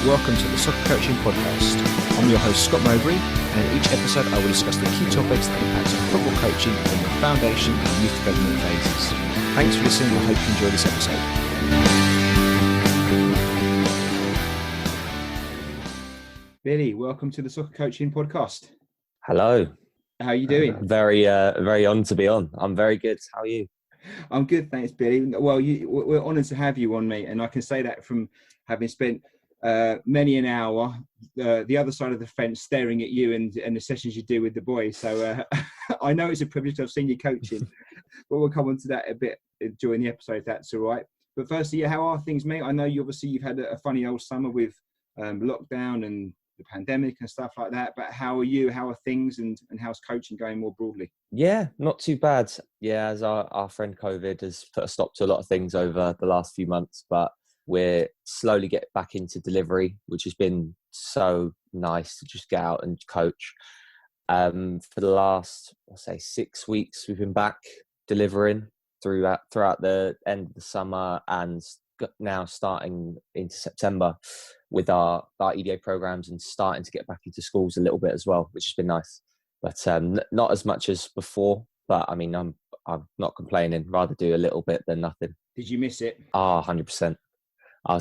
welcome to the Soccer Coaching Podcast. I'm your host, Scott Mowbray, and in each episode I will discuss the key topics that impact on football coaching in the foundation and youth development phases. Thanks for listening, I hope you enjoy this episode. Billy, welcome to the Soccer Coaching Podcast. Hello. How are you doing? Very honoured to be on. I'm very good. How are you? I'm good, thanks, Billy. Well, we're honoured to have you on, mate, and I can say that from having spent many an hour the other side of the fence staring at you and the sessions you do with the boys. So I know it's a privilege to have seen you coaching, but we'll come on to that a bit during the episode, if that's all right. But firstly, how are things, mate? I know you've had a funny old summer with lockdown and the pandemic and stuff like that, but how are you? How are things, and how's coaching going more broadly? Yeah, not too bad. Yeah, as our friend COVID has put a stop to a lot of things over the last few months, but we're slowly getting back into delivery, which has been so nice to just get out and coach. For the last, 6 weeks, we've been back delivering throughout the end of the summer and now starting into September with our EDA programs and starting to get back into schools a little bit as well, which has been nice. But not as much as before. But I mean, I'm not complaining. Rather do a little bit than nothing. Did you miss it? 100%. I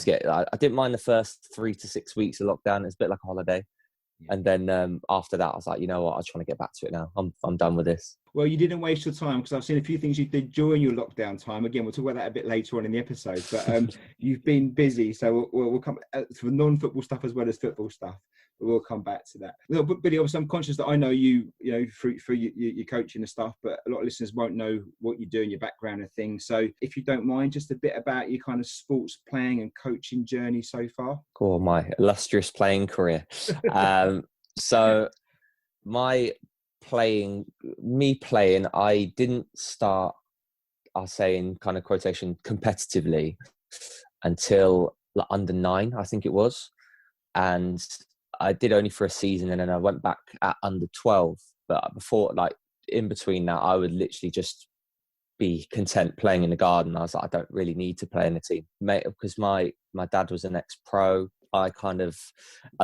didn't mind the first 3 to 6 weeks of lockdown. It's a bit like a holiday. Yeah. And then after that, I was like, you know what? I'm trying to get back to it now. I'm done with this. Well, you didn't waste your time, because I've seen a few things you did during your lockdown time. Again, we'll talk about that a bit later on in the episode. But you've been busy, so we'll come for non-football stuff as well as football stuff. But we'll come back to that. No, but Billy, obviously, I'm conscious that I know you through your coaching and stuff, but a lot of listeners won't know what you do and your background and things. So if you don't mind, just a bit about your kind of sports playing and coaching journey so far. Cool, my illustrious playing career. So me playing, I didn't start, I'll say in kind of quotation, competitively until under 9, I think it was. And I did only for a season, and then I went back at under 12. But before, in between that, I would literally just be content playing in the garden. I was like, I don't really need to play in a team, mate, because my dad was an ex-pro. A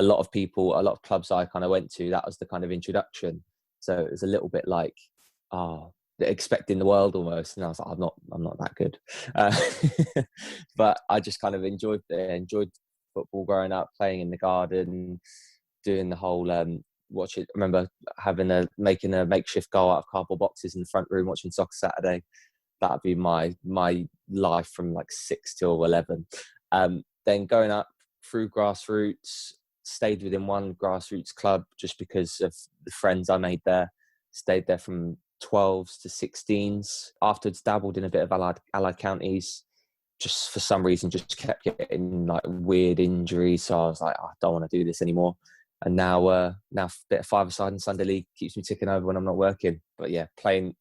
lot of clubs I kind of went to, that was the kind of introduction. So it was a little bit like, expecting the world almost. And I was like, I'm not that good. But I just kind of enjoyed football growing up, playing in the garden, doing the whole watch it. I remember making a makeshift goal out of cardboard boxes in the front room, watching Soccer Saturday. That'd be my life from 6 till 11. Then going up through grassroots, stayed within one grassroots club just because of the friends I made there. Stayed there from 12s to 16s. Afterwards, dabbled in a bit of allied counties. Just for some reason, just kept getting weird injuries. So I was like, I don't want to do this anymore. And now a bit of five-a-side and Sunday league keeps me ticking over when I'm not working. But yeah, playing,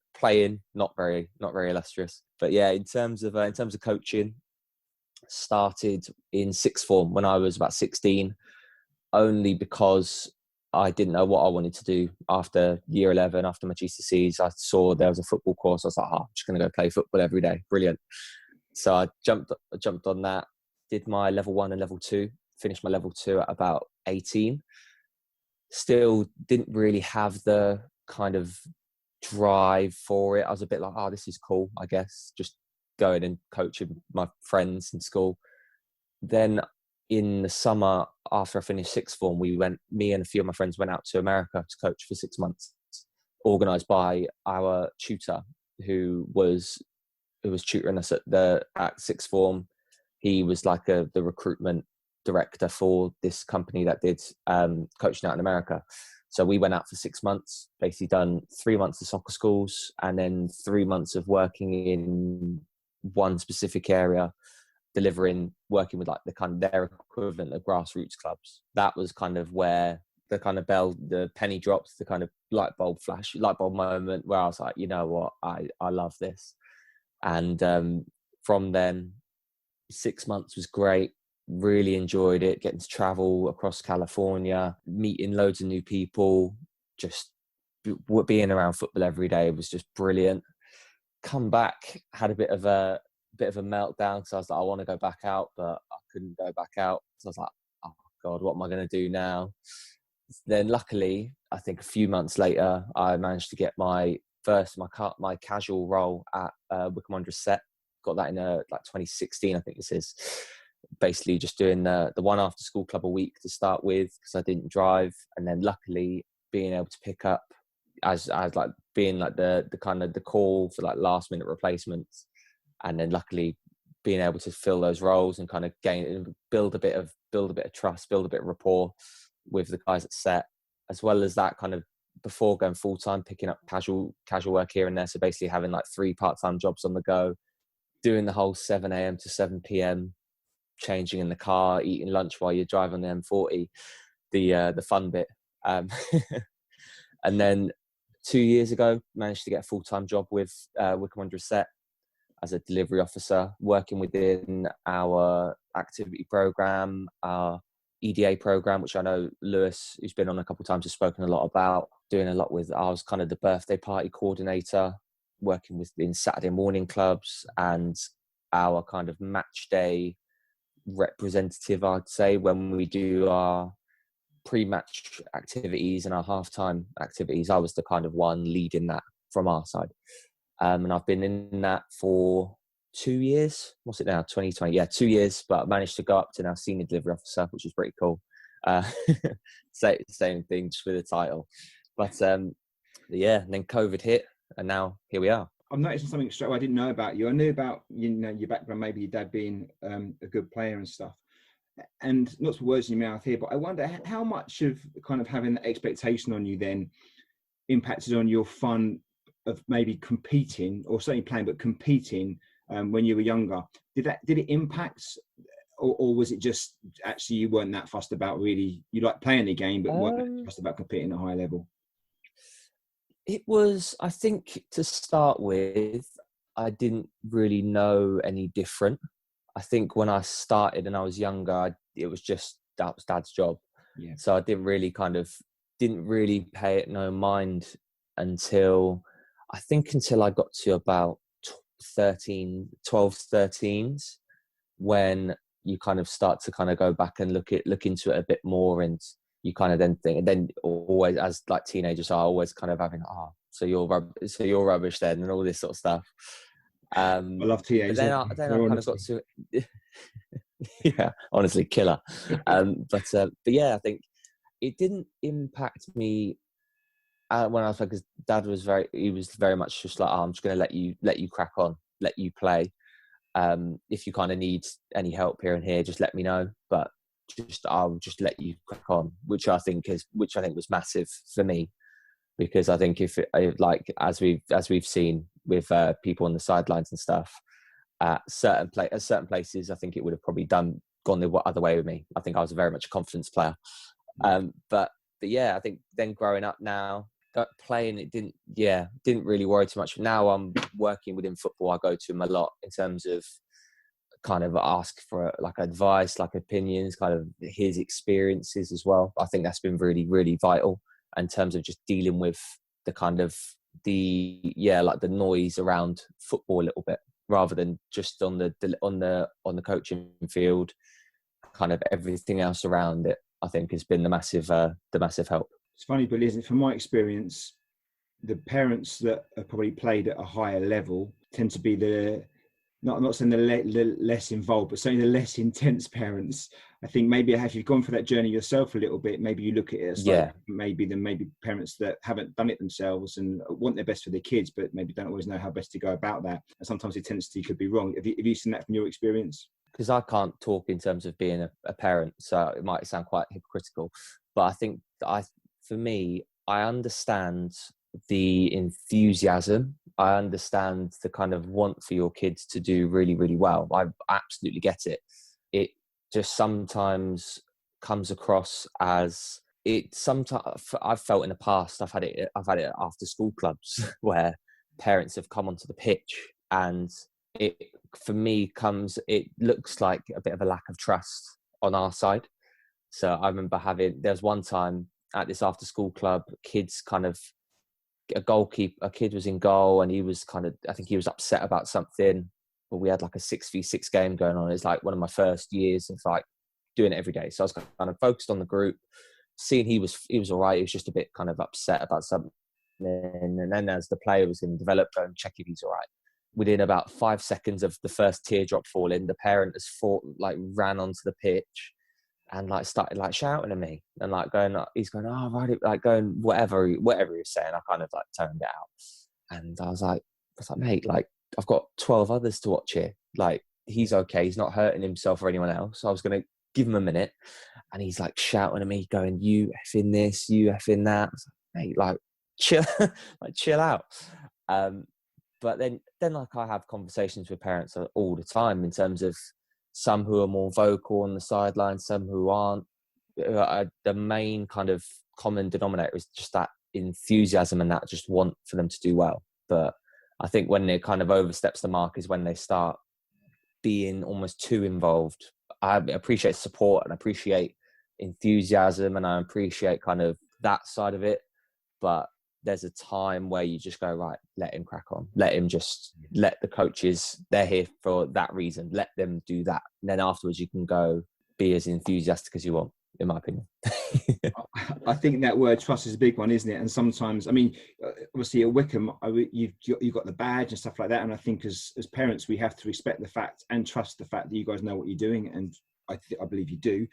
not very illustrious. But yeah, in terms of coaching, started in sixth form when I was about 16, only because I didn't know what I wanted to do after year 11, after my GCSEs. I saw there was a football course. I was like, I'm just going to go play football every day. Brilliant. So I jumped on that, did my level 1 and level 2, finished my level 2 at about 18. Still didn't really have the kind of drive for it. I was a bit like, this is cool, I guess, just going and coaching my friends in school. Then in the summer, after I finished sixth form, me and a few of my friends went out to America to coach for 6 months, organised by our tutor who was tutoring us at sixth form. He was the recruitment director for this company that did coaching out in America. So we went out for 6 months, basically done 3 months of soccer schools and then 3 months of working in one specific area, working with the kind of their equivalent of grassroots clubs. That was kind of where the penny dropped, the kind of light bulb moment where I was like, you know what, I love this. And from then, 6 months was great. Really enjoyed it, getting to travel across California, meeting loads of new people, just being around football every day was just brilliant. Come back, had a bit of a meltdown because I was like, I want to go back out, but I couldn't go back out. So I was like, God, what am I going to do now? Then luckily, I think a few months later, I managed to get my casual role at Wycombe Wanderers SET. Got that in like 2016, I think this is. Basically just doing the one after school club a week to start with, because I didn't drive. And then luckily being able to pick up as like being like the kind of the call for like last minute replacements. And then luckily being able to fill those roles and kind of build a bit of trust, build a bit of rapport with the guys at SET, as well as that kind of before going full time, picking up casual work here and there. So basically having like 3 part-time jobs on the go, doing the whole 7 a.m. to 7 p.m, changing in the car, eating lunch while you drive on the M40, the fun bit. And then 2 years ago, managed to get a full-time job with Wycombe Wanderers SET as a delivery officer, working within our activity program, our EDA program, which I know Lewis, who's been on a couple of times, has spoken a lot about. Doing a lot with, I was kind of the birthday party coordinator, working in Saturday morning clubs and our kind of match day representative, I'd say, when we do our pre-match activities and our halftime activities. I was the kind of one leading that from our side. And I've been in that for 2 years. What's it now? 2020? Yeah, 2 years. But I managed to go up to now senior delivery officer, which is pretty cool. Same thing, just with a title. But yeah, and then COVID hit, and now here we are. I'm noticing something straight away I didn't know about you. I knew about, you know, your background, maybe your dad being a good player and stuff. And not to put words in your mouth here, but I wonder how much of kind of having that expectation on you then impacted on your fun of maybe competing, or certainly playing, but competing when you were younger. Did it impact, or was it just actually you weren't that fussed about, really, you like playing the game, but weren't that fussed about competing at a high level? It was, I think, to start with, I didn't really know any different. I think when I started and I was younger, it was just, that was Dad's job. Yeah. So I didn't really pay it no mind until I got to about 13s, when you kind of start to kind of go back and look into it a bit more, and you kind of then think, and then always, as like teenagers are always kind of having, so you're rubbish then, and all this sort of stuff. I love teenagers. Then I kind of got to, yeah, honestly, killer. But yeah, I think it didn't impact me when I was like, because Dad was very much just like, I'm just going to let you crack on, let you play. If you kind of need any help here and here, just let me know. But I'll just let you crack on, which I think was massive for me, because I think if as we've seen with people on the sidelines and stuff, at certain places, I think it would have probably gone the other way with me. I think I was very much a confidence player. But yeah, I think then growing up now, playing, it didn't really worry too much. Now I'm working within football, I go to him a lot in terms of kind of ask for like advice, like opinions, kind of his experiences as well. I think that's been really, really vital in terms of just dealing with the kind of the noise around football a little bit, rather than just on the coaching field. Kind of everything else around it, I think, has been the massive help. It's funny, but isn't it, from my experience, the parents that have probably played at a higher level tend to be I'm not saying the less involved, but certainly the less intense parents. I think maybe if you've gone for that journey yourself a little bit, maybe you look at it as maybe parents that haven't done it themselves and want their best for their kids, but maybe don't always know how best to go about that. And sometimes the intensity could be wrong. Have you seen that from your experience? Because I can't talk in terms of being a parent, so it might sound quite hypocritical, but I think for me, I understand the enthusiasm. I understand the kind of want for your kids to do really, really well. I absolutely get it. It just sometimes comes across as I've felt in the past, I've had it after school clubs where parents have come onto the pitch, and it, for me, it looks like a bit of a lack of trust on our side. So I remember there's one time at this after school club, a kid was in goal, and I think he was upset about something, but we had like a 6v6 game going on. It's like one of my first years of like doing it every day. So I was kind of focused on the group, seeing he was all right. He was just a bit kind of upset about something. And then as the player was going to develop, go and check if he's all right. Within about 5 seconds of the first teardrop falling, the parent ran onto the pitch and started shouting at me and he's going, oh, right, going whatever he was saying. I kind of turned it out, and I was like, mate, I've got 12 others to watch here. He's okay. He's not hurting himself or anyone else. So I was going to give him a minute, and he's shouting at me, going, you effing this, you effing that. I was like, mate, chill, chill out. But then I have conversations with parents all the time in terms of some who are more vocal on the sideline, some who aren't. The main kind of common denominator is just that enthusiasm and that just want for them to do well. But I think when it kind of oversteps the mark is when they start being almost too involved. I appreciate support and appreciate enthusiasm, and I appreciate kind of that side of it. But there's a time where you just go, right, let him crack on. Let the coaches, they're here for that reason. Let them do that. And then afterwards you can go be as enthusiastic as you want, in my opinion. I think that word trust is a big one, isn't it? And sometimes, I mean, obviously at Wycombe, you've got the badge and stuff like that. And I think as parents, we have to respect the fact and trust the fact that you guys know what you're doing. And I believe you do,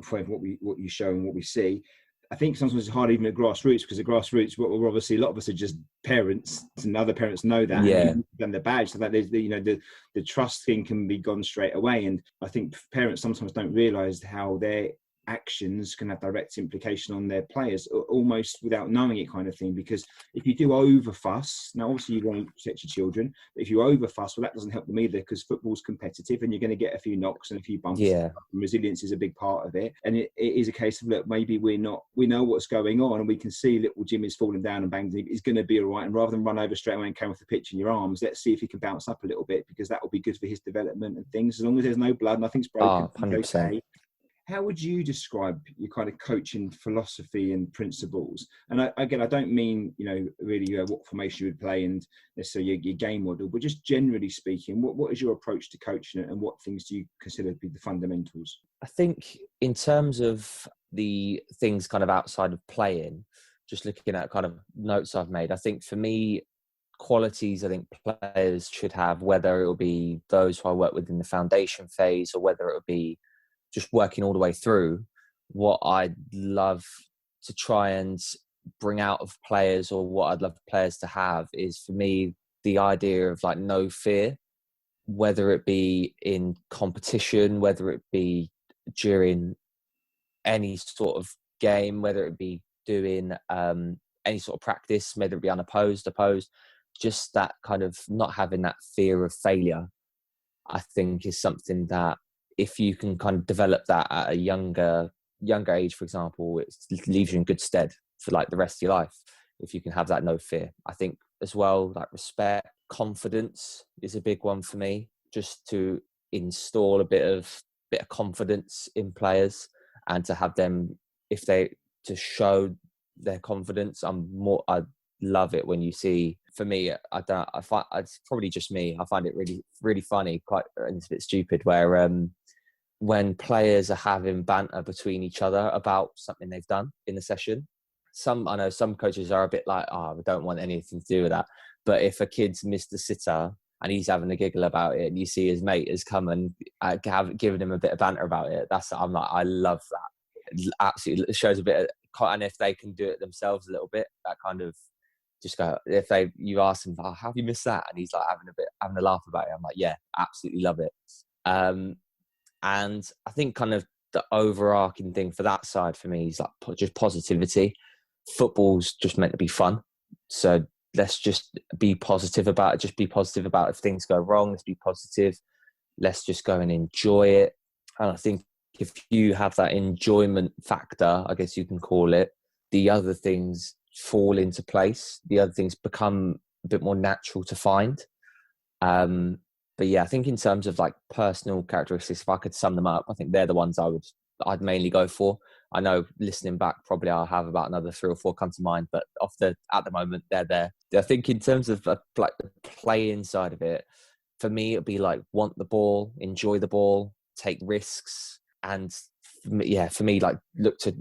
from what you show and what we see. I think sometimes it's hard even at grassroots, because at grassroots, we're obviously a lot of us are just parents, and other parents know that. Yeah. And the badge, so that there's the trust thing can be gone straight away. And I think parents sometimes don't realise how their actions can have direct implication on their players, almost without knowing it, kind of thing. Because if you do over fuss, now obviously you want to protect your children, but if you over fuss, well, that doesn't help them either, because football's competitive and you're going to get a few knocks and a few bumps. Yeah. And resilience is a big part of it. And it is a case of, look, maybe we know what's going on, and we can see little Jimmy's falling down and banging. He's going to be all right. And rather than run over straight away and carry off the pitch in your arms, let's see if he can bounce up a little bit, because that will be good for his development and things. As long as there's no blood, nothing's broken. 100%. Okay. How would you describe your kind of coaching philosophy and principles? And I don't mean, really what formation you would play and necessarily your game model, but just generally speaking, what is your approach to coaching it, and what things do you consider to be the fundamentals? I think in terms of the things kind of outside of playing, just looking at kind of notes I've made, I think for me, qualities I think players should have, whether it will be those who I work with in the foundation phase or whether it will be just working all the way through, what I'd love to try and bring out of players, or what I'd love players to have, is for me the idea of no fear, whether it be in competition, whether it be during any sort of game, whether it be doing any sort of practice, whether it be unopposed, opposed, just that kind of not having that fear of failure, I think is something that if you can kind of develop that at a younger age, for example, it leaves you in good stead for the rest of your life. If you can have that no fear, I think as well, respect, confidence is a big one for me. Just to install a bit of confidence in players, and to have them, to show their confidence. I love it when you see. For me, it's probably just me. I find it really, really funny, and it's a bit stupid, where when players are having banter between each other about something they've done in the session. I know some coaches are a bit I don't want anything to do with that. But if a kid's missed a sitter and he's having a giggle about it, and you see his mate has come and given him a bit of banter about it, I love that. It absolutely shows a bit of, and if they can do it themselves a little bit, that kind of just go. If you ask him, how have you missed that? And he's having a laugh about it. I'm yeah, absolutely love it. And I think kind of the overarching thing for that side for me is just positivity. Football's just meant to be fun. So let's just be positive about it. Just be positive about if things go wrong. Let's be positive. Let's just go and enjoy it. And I think if you have that enjoyment factor, I guess you can call it, the other things fall into place. The other things become a bit more natural to find. But yeah, I think in terms of personal characteristics, if I could sum them up, I think they're the ones I'd mainly go for. I know listening back, probably I'll have about another 3 or 4 come to mind, but at the moment, they're there. I think in terms of the playing side of it, for me, it'd be want the ball, enjoy the ball, take risks, and for me, like, look to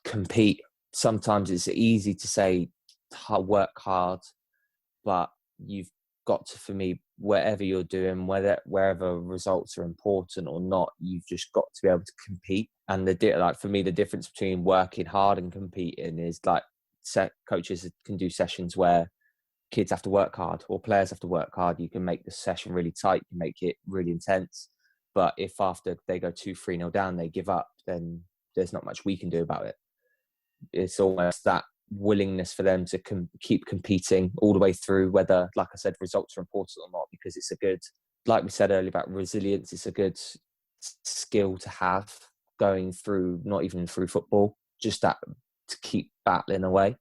compete. Sometimes it's easy to say work hard, but you've got to, for me, wherever you're doing, wherever results are important or not, you've just got to be able to compete. And for me, the difference between working hard and competing is like, coaches can do sessions where kids have to work hard or players have to work hard. You can make the session really tight, you make it really intense. But if after they go 2-3-0 down, they give up, then there's not much we can do about it. It's almost that willingness for them to keep competing all the way through, whether, like I said, results are important or not, because it's a good, like we said earlier about resilience, it's a good skill to have going through, not even through football, just that to keep battling away.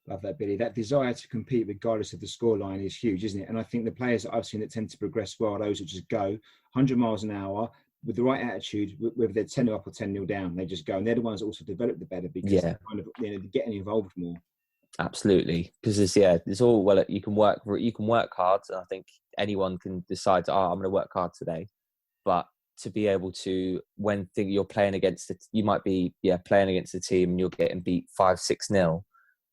Love that, Billy. That desire to compete regardless of the scoreline is huge, isn't it? And I think the players that I've seen that tend to progress well are those that just go 100 miles an hour with the right attitude, whether they're 10-0 up or 10-0 down, they just go. And they're the ones that also develop the better because they're kind of, they're getting involved more. Absolutely. Because it's all, well, you can work hard. And I think anyone can decide, I'm going to work hard today. But to be able to, when you're playing against it, you might be playing against a team and you're getting beat 5-6-0.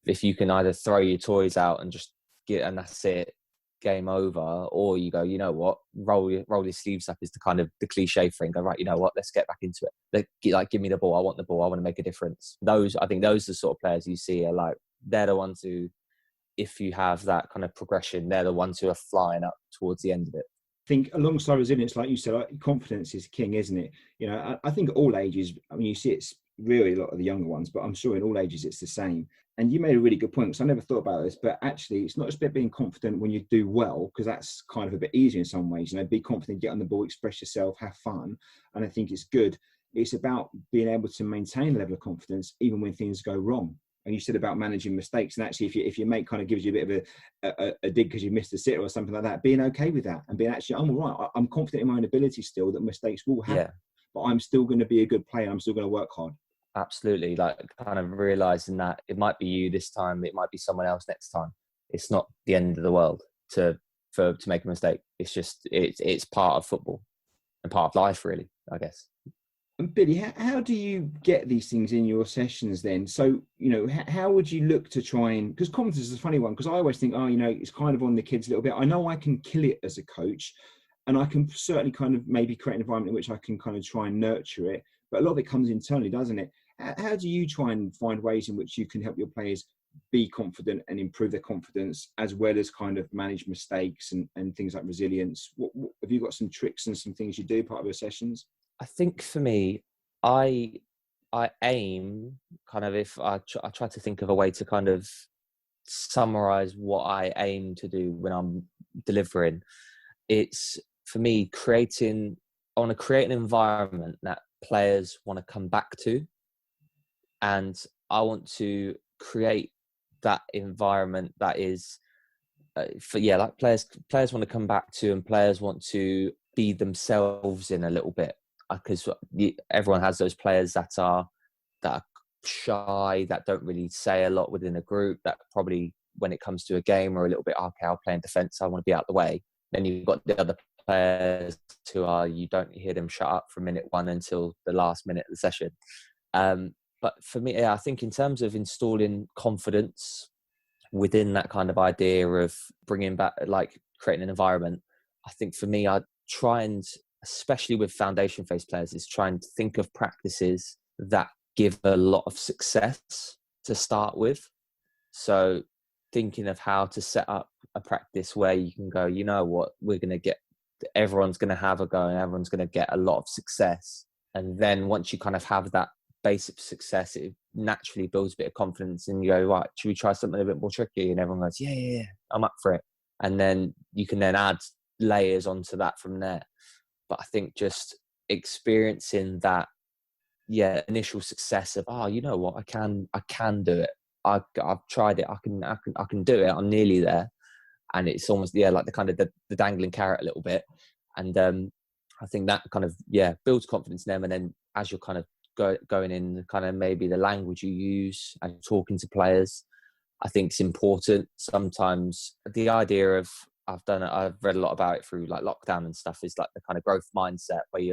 If you can either throw your toys out and just and that's it, game over, or you go, you know what, roll your sleeves up is the kind of the cliche thing. Go, right, you know what, let's get back into it. Give me the ball. I want the ball. I want to make a difference. I think those are the sort of players you see are like, they're the ones who, if you have that kind of progression, they're the ones who are flying up towards the end of it. I think alongside resilience, like you said, confidence is king, isn't it? You know, I think at all ages, I mean, you see it's really a lot of the younger ones, but I'm sure in all ages it's the same. And you made a really good point, because I never thought about this, but actually it's not just about being confident when you do well, because that's kind of a bit easier in some ways, you know, be confident, get on the ball, express yourself, have fun. And I think it's good. It's about being able to maintain a level of confidence even when things go wrong. And you said about managing mistakes, and actually if your mate kind of gives you a bit of a dig because you missed a sitter or something like that, being okay with that and being actually, I'm all right, I'm confident in my own ability still, that mistakes will happen, but I'm still going to be a good player, I'm still going to work hard. Absolutely. Like, kind of realizing that it might be you this time, it might be someone else next time. It's not the end of the world to make a mistake. It's just, it's part of football and part of life, really, I guess. And Billy, how do you get these things in your sessions then? So, you know, how would you look to try and, because confidence is a funny one, because I always think, you know, it's kind of on the kids a little bit. I know I can kill it as a coach, and I can certainly kind of maybe create an environment in which I can kind of try and nurture it. But a lot of it comes internally, doesn't it? How do you try and find ways in which you can help your players be confident and improve their confidence, as well as kind of manage mistakes and things like resilience? What have you got some tricks and some things you do part of your sessions? I think for me, I aim kind of, if I try to think of a way to kind of summarize what I aim to do when I'm delivering. It's, for me, I want to create an environment that players want to come back to. And I want to create that environment that is, like players want to come back to, and players want to be themselves in a little bit. Because everyone has those players that are shy, that don't really say a lot within a group, that probably, when it comes to a game, are a little bit, okay, I'll play in defence, I want to be out of the way. Then you've got the other players who are, you don't hear them shut up from minute one until the last minute of the session. But for me, I think in terms of installing confidence within that kind of idea of bringing back, like creating an environment, I think for me, I try and, especially with foundation phase players, is try and think of practices that give a lot of success to start with. So thinking of how to set up a practice where you can go, you know what, everyone's going to have a go and everyone's going to get a lot of success. And then once you kind of have that base of success, it naturally builds a bit of confidence, and you go, right, should we try something a bit more tricky? And everyone goes, yeah, I'm up for it. And then you can then add layers onto that from there. But I think just experiencing that, initial success of, you know what, I can do it. I've tried it. I can do it. I'm nearly there. And it's almost, like the kind of the dangling carrot a little bit. And I think that kind of, builds confidence in them. And then as you're kind of going in, kind of maybe the language you use and talking to players, I think it's important. Sometimes the idea of, I've read a lot about it through like lockdown and stuff, is like the kind of growth mindset where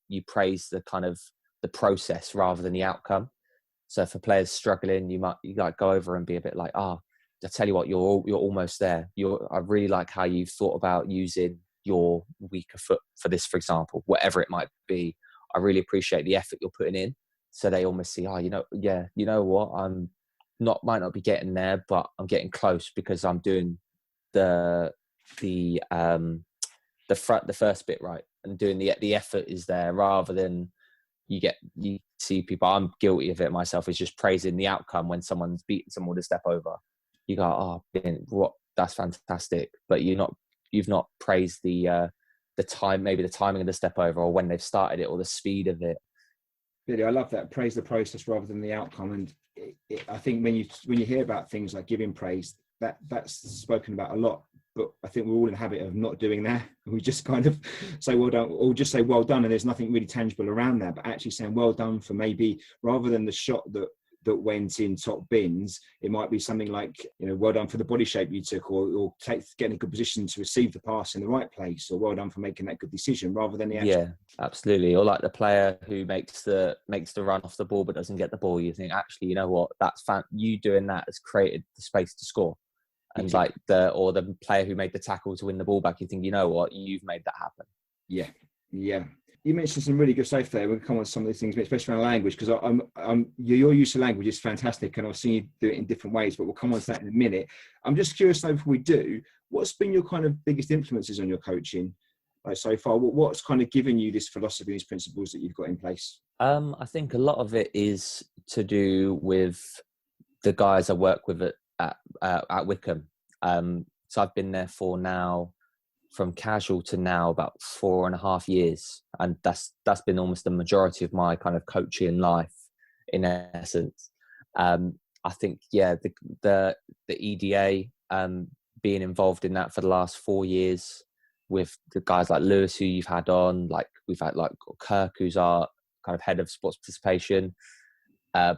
you praise the kind of the process rather than the outcome. So if a player's struggling, you like go over and be a bit like, I tell you what, you're almost there. I really like how you've thought about using your weaker foot for this, for example, whatever it might be. I really appreciate the effort you're putting in. So they almost see, you know what, might not be getting there, but I'm getting close because I'm doing the first bit right, and doing the effort is there, rather than you see people, I'm guilty of it myself, is just praising the outcome when someone's beaten someone to step over. You go, that's fantastic, but you've not praised the time, maybe the timing of the step over, or when they've started it, or the speed of it. Really, I love that. Praise the process rather than the outcome. And I think when you hear about things like giving praise, that's spoken about a lot. But I think we're all in the habit of not doing that. We just kind of say well done, or just say well done, and there's nothing really tangible around that. But actually saying well done for, maybe rather than the shot that went in top bins, it might be something like, well done for the body shape you took, or getting a good position to receive the pass in the right place, or well done for making that good decision, rather than the actual. Yeah, absolutely. Or like the player who makes the run off the ball but doesn't get the ball. You think, actually, you know what? That's you doing that has created the space to score. And like the player who made the tackle to win the ball back, you think, you know what? You've made that happen. Yeah. You mentioned some really good stuff there. We'll come on to some of these things, especially around language, because your use of language is fantastic, and I've seen you do it in different ways, but we'll come on to that in a minute. I'm just curious, though, before we do, what's been your kind of biggest influences on your coaching so far? What's kind of given you this philosophy, these principles that you've got in place? I think a lot of it is to do with the guys I work with at Wycombe. So I've been there for now, from casual to now, about 4.5 years, and that's been almost the majority of my kind of coaching life, in essence. I think the EDA, being involved in that for the last 4 years, with the guys like Lewis, who you've had on, like we've had like Kirk, who's our kind of head of sports participation,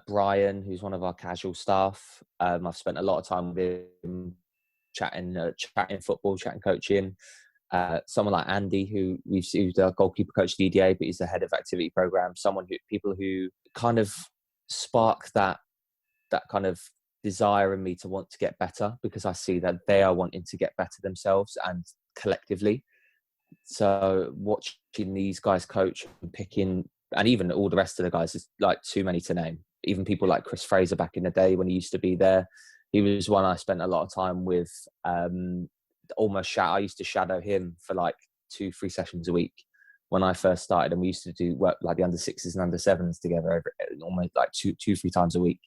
Brian, who's one of our casual staff. I've spent a lot of time with him, chatting football, chatting coaching. Someone like Andy, who's the goalkeeper coach at EDA, but he's the head of activity program. People who kind of spark that kind of desire in me to want to get better, because I see that they are wanting to get better themselves and collectively. So watching these guys coach and picking, and even all the rest of the guys, is like too many to name. Even people like Chris Fraser back in the day when he used to be there. He was one I spent a lot of time with. I used to shadow him for like 2-3 sessions a week when I first started, and we used to do work like the under 6s and under 7s together almost like 2-3 times a week.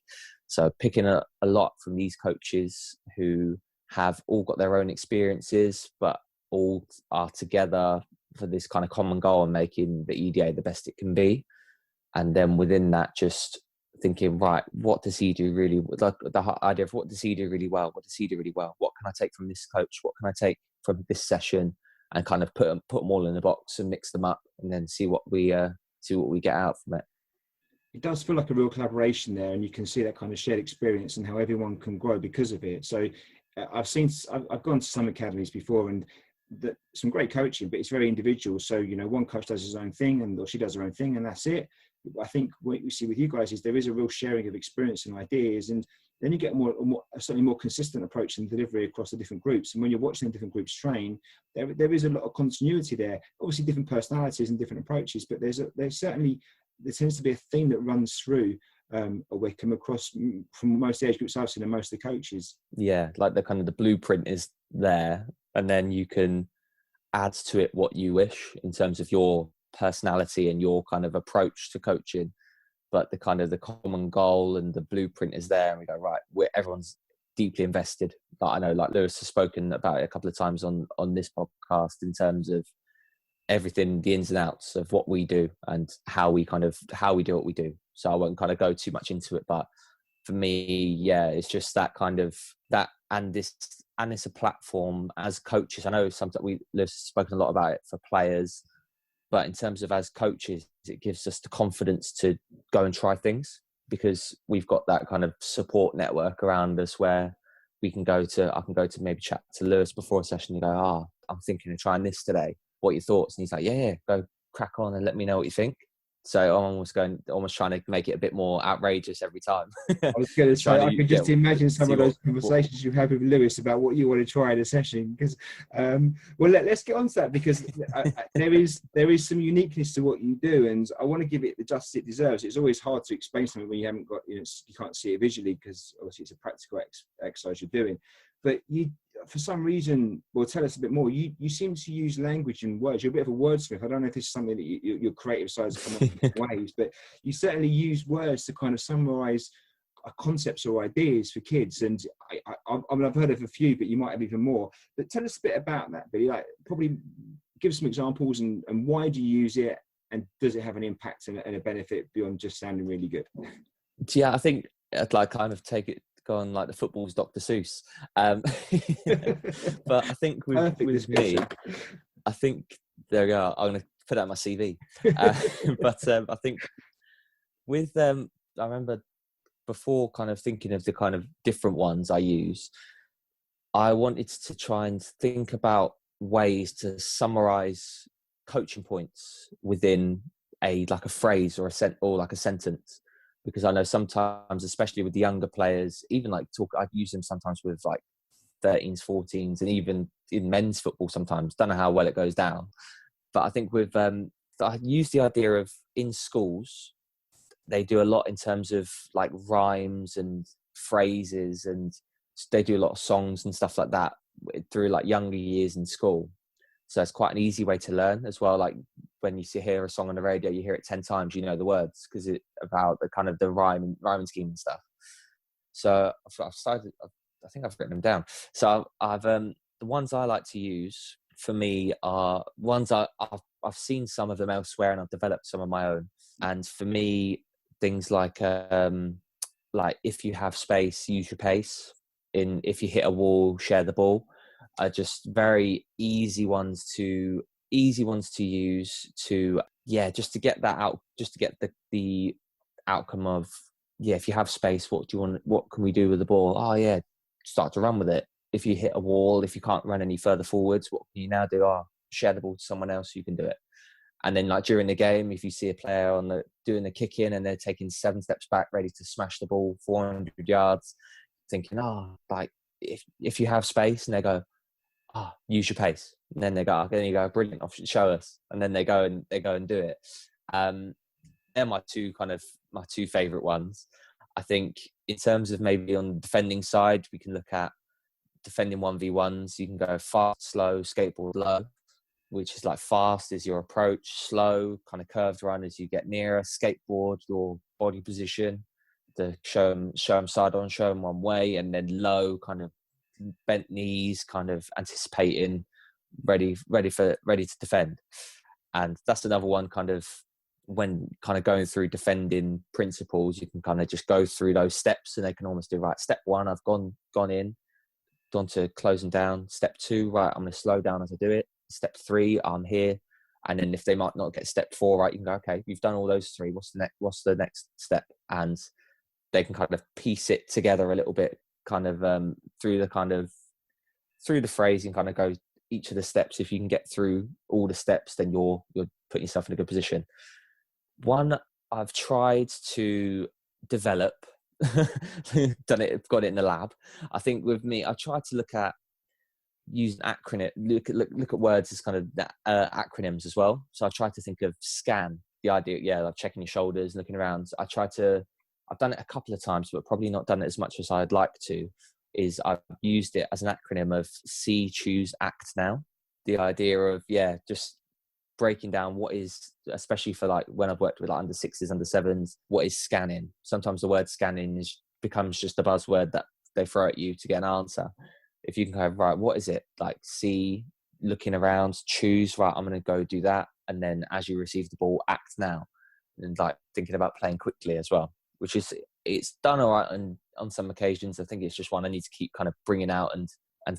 So picking a lot from these coaches who have all got their own experiences, but all are together for this kind of common goal and making the EDA the best it can be. And then within that, just thinking, right, what does he do really, like the idea of what does he do really well? What does he do really well? What can I take from this coach? What can I take from this session? And kind of put them all in a box and mix them up, and then see what we get out from it. It does feel like a real collaboration there, and you can see that kind of shared experience and how everyone can grow because of it. So I've gone to some academies before, and some great coaching, but it's very individual. So, one coach does his own thing, or she does her own thing, and that's it. I think what we see with you guys is there is a real sharing of experience and ideas, and then you get certainly more consistent approach and delivery across the different groups. And when you're watching the different groups train, there is a lot of continuity there. Obviously, different personalities and different approaches, but there tends to be a theme that runs through a Wycombe across from most age groups I've seen and most of the coaches. Yeah, like the blueprint is there, and then you can add to it what you wish in terms of your personality and your kind of approach to coaching. But the common goal and the blueprint is there, and we go, right, everyone's deeply invested. Like I know, like Lewis has spoken about it a couple of times on this podcast, in terms of everything, the ins and outs of what we do and how we do what we do. So I won't kind of go too much into it, but for me, yeah, it's just that kind of that, and it's a platform as coaches. I know sometimes Lewis has spoken a lot about it for players, but in terms of as coaches, it gives us the confidence to go and try things, because we've got that kind of support network around us where I can go to maybe chat to Lewis before a session and go, I'm thinking of trying this today. What are your thoughts? And he's like, yeah, go crack on and let me know what you think. So I'm almost trying to make it a bit more outrageous every time. I was going to say, I could just imagine some see of those conversations you have with Lewis about what you want to try in a session. Because, well, let's get on to that, because there is some uniqueness to what you do, and I want to give it the justice it deserves. It's always hard to explain something when you haven't got, you can't see it visually, because obviously it's a practical exercise you're doing. But you, for some reason, well, tell us a bit more. You seem to use language and words. You're a bit of a wordsmith. I don't know if this is something that your creative side has come up in ways, but you certainly use words to kind of summarize concepts or ideas for kids. And I mean, I've heard of a few, but you might have even more. But tell us a bit about that, Billy. Like, probably give some examples, and why do you use it, and does it have an impact and a benefit beyond just sounding really good? Yeah, I think I'd like kind of take it. On like the football's Dr. Seuss, but I think with me, I think there we go. I'm going to put out my CV. But I think with I remember before kind of thinking of the kind of different ones I use, I wanted to try and think about ways to summarize coaching points within a phrase or a sentence. Because I know sometimes, especially with the younger players, even I'd use them sometimes with like 13s, 14s, and even in men's football sometimes. Don't know how well it goes down. But I think with, I use the idea of in schools, they do a lot in terms of like rhymes and phrases, and they do a lot of songs and stuff like that through like younger years in school. So it's quite an easy way to learn as well. Like when you hear a song on the radio, you hear it 10 times, you know the words, because it's about the kind of the rhyming scheme and stuff. So I've started, I think I've written them down. So I've the ones I like to use for me are ones I've seen some of them elsewhere, and I've developed some of my own. And for me, things like if you have space, use your pace. If you hit a wall, share the ball. Are just very easy ones to use to just to get that out, just to get the outcome of if you have space, what can we do with the ball? Start to run with it. If you hit a wall, if you can't run any further forwards, what can you now do? Share the ball to someone else who can do it. And then like during the game, if you see a player doing the kick in and they're taking 7 steps back ready to smash the ball 400 yards, thinking if you have space, and they go, use your pace. And then you go, brilliant, show us. And then they go and do it. They're my two favorite ones. I think in terms of maybe on the defending side, we can look at defending 1v1s. You can go fast, slow, skateboard low, which is like fast is your approach, slow, kind of curved run as you get nearer, skateboard, your body position, to show them side on, show them one way, and then low, kind of bent knees, kind of anticipating, ready to defend. And that's another one, kind of when kind of going through defending principles, you can kind of just go through those steps, and they can almost do, right, step 1, I've gone to closing down. Step 2, right, I'm going to slow down as I do it. Step 3, I'm here. And then if they might not get step 4 right, you can go, okay, you've done all those 3. What's the next step? And they can kind of piece it together a little bit, kind of through the phrasing, kind of go each of the steps. If you can get through all the steps, then you're putting yourself in a good position. One I've tried to develop, got it in the lab. I think with me, I tried to look at using acronym, look at words as kind of acronyms as well. So I tried to think of SCAN, the idea, like checking your shoulders, looking around. I've done it a couple of times, but probably not done it as much as I'd like to. Is I've used it as an acronym of see, choose, act now. The idea of, just breaking down what is, especially for like when I've worked with like under 6s, under 7s, what is scanning? Sometimes the word scanning becomes just a buzzword that they throw at you to get an answer. If you can go, right, what is it? Like see, looking around, choose, right, I'm going to go do that. And then as you receive the ball, act now. And like thinking about playing quickly as well, which is, it's done all right on some occasions. I think it's just one I need to keep kind of bringing out and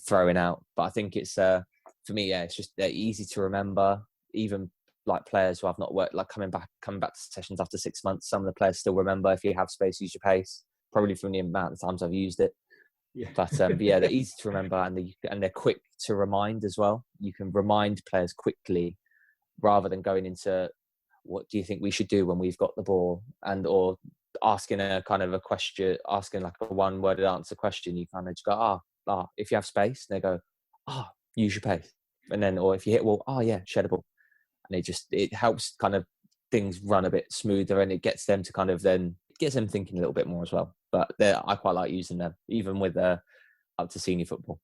throwing out. But I think it's, for me, it's just easy to remember. Even like players who I've not worked, like coming back to sessions after 6 months, some of the players still remember, if you have space, use your pace, probably from the amount of times I've used it. But they're easy to remember, and they're quick to remind as well. You can remind players quickly rather than going into, what do you think we should do when we've got the ball? And or asking a kind of a question, asking like a one-worded answer question, you kind of just go, if you have space, and they go, use your pace. And then, or if you hit a wall, yeah, shed a ball. And it helps kind of things run a bit smoother, and it gets them to kind of then gets them thinking a little bit more as well. But I quite like using them, even with up to senior football.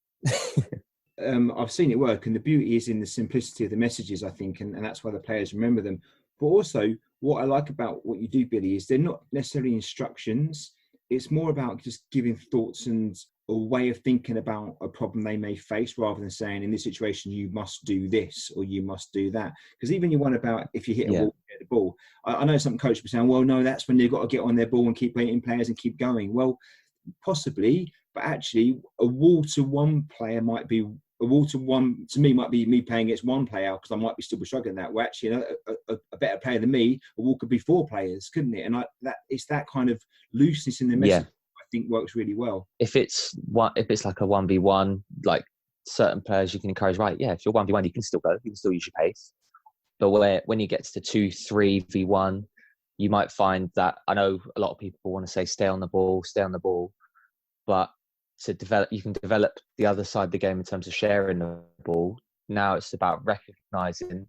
I've seen it work, and the beauty is in the simplicity of the messages, I think, and that's why the players remember them. But also, what I like about what you do, Billy, is they're not necessarily instructions. It's more about just giving thoughts and a way of thinking about a problem they may face, rather than saying, in this situation, you must do this or you must do that. Because even your one about if you hit a wall, you hit the ball. I know some coaches will be saying, well, no, that's when they've got to get on their ball and keep beating players and keep going. Well, possibly, but actually a wall to one player might be a wall to one to me might be me playing against one player, because I might be still struggling that. Well, actually, a better player than me, a wall could be 4 players, couldn't it? And it's that kind of looseness in the message I think works really well. If it's like a 1v1, like certain players you can encourage, right? Yeah, if you're 1v1, you can still go, you can still use your pace. But when you get to 2-3v1, you might find that, I know a lot of people want to say stay on the ball, but you can develop the other side of the game in terms of sharing the ball. Now it's about recognizing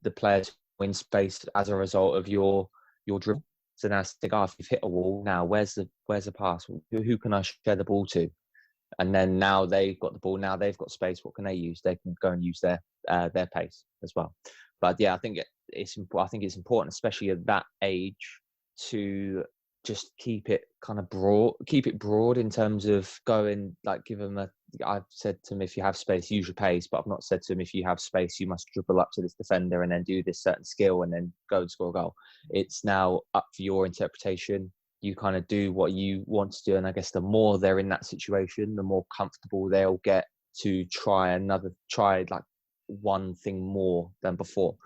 the players win space as a result of your dribble. So now think, if you've hit a wall, now where's the pass? Who can I share the ball to? And then now they've got the ball, now they've got space. What can they use? They can go and use their pace as well. But yeah, I think it's important, especially at that age, to just keep it broad in terms of going, like, give them I've said to them, if you have space, use your pace, but I've not said to them, if you have space, you must dribble up to this defender and then do this certain skill and then go and score a goal. It's now up for your interpretation. You kind of do what you want to do. And I guess the more they're in that situation, the more comfortable they'll get to try like one thing more than before.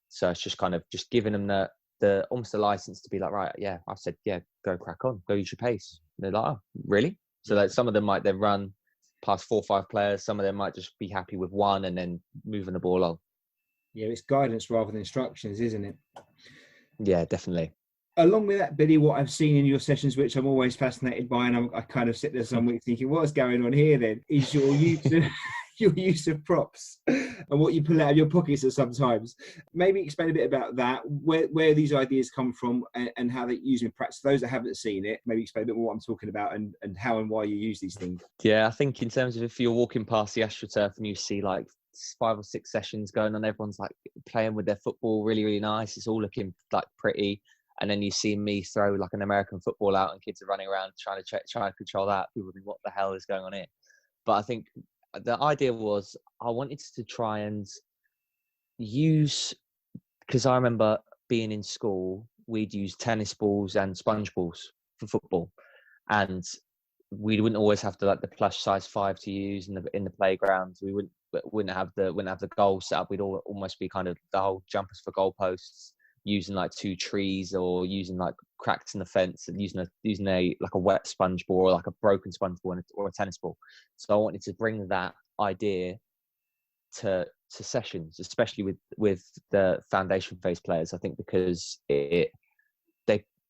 So it's just kind of just giving them the almost a license to be like, right, yeah, I've said, yeah, go crack on, go use your pace. And they're like, oh, really? So like some of them might then run past 4 or 5 players. Some of them might just be happy with one and then moving the ball on. Yeah, it's guidance rather than instructions, isn't it? Yeah, definitely. Along with that, Billy, what I've seen in your sessions, which I'm always fascinated by, and I kind of sit there some weeks thinking, what's going on here then, is your use of props and what you pull out of your pockets at sometimes. Maybe explain a bit about that, where these ideas come from and how they use in practice. Those that haven't seen it, maybe explain a bit more what I'm talking about and how and why you use these things. Yeah, I think in terms of if you're walking past the AstroTurf and you see like 5 or 6 sessions going on, everyone's like playing with their football really, really nice. It's all looking like pretty. And then you see me throw like an American football out and kids are running around trying to control that. People think, what the hell is going on here? But I think the idea was I wanted to try and use, because I remember being in school, we'd use tennis balls and sponge balls for football. And we wouldn't always have the plush size 5 to use in the playground. We wouldn't have the goal set up. We'd almost be kind of the whole jumpers for goalposts, using like 2 trees or using like cracks in the fence and using a like a wet sponge ball or like a broken sponge ball or a tennis ball. So I wanted to bring that idea to sessions, especially with the foundation phase players. I think because they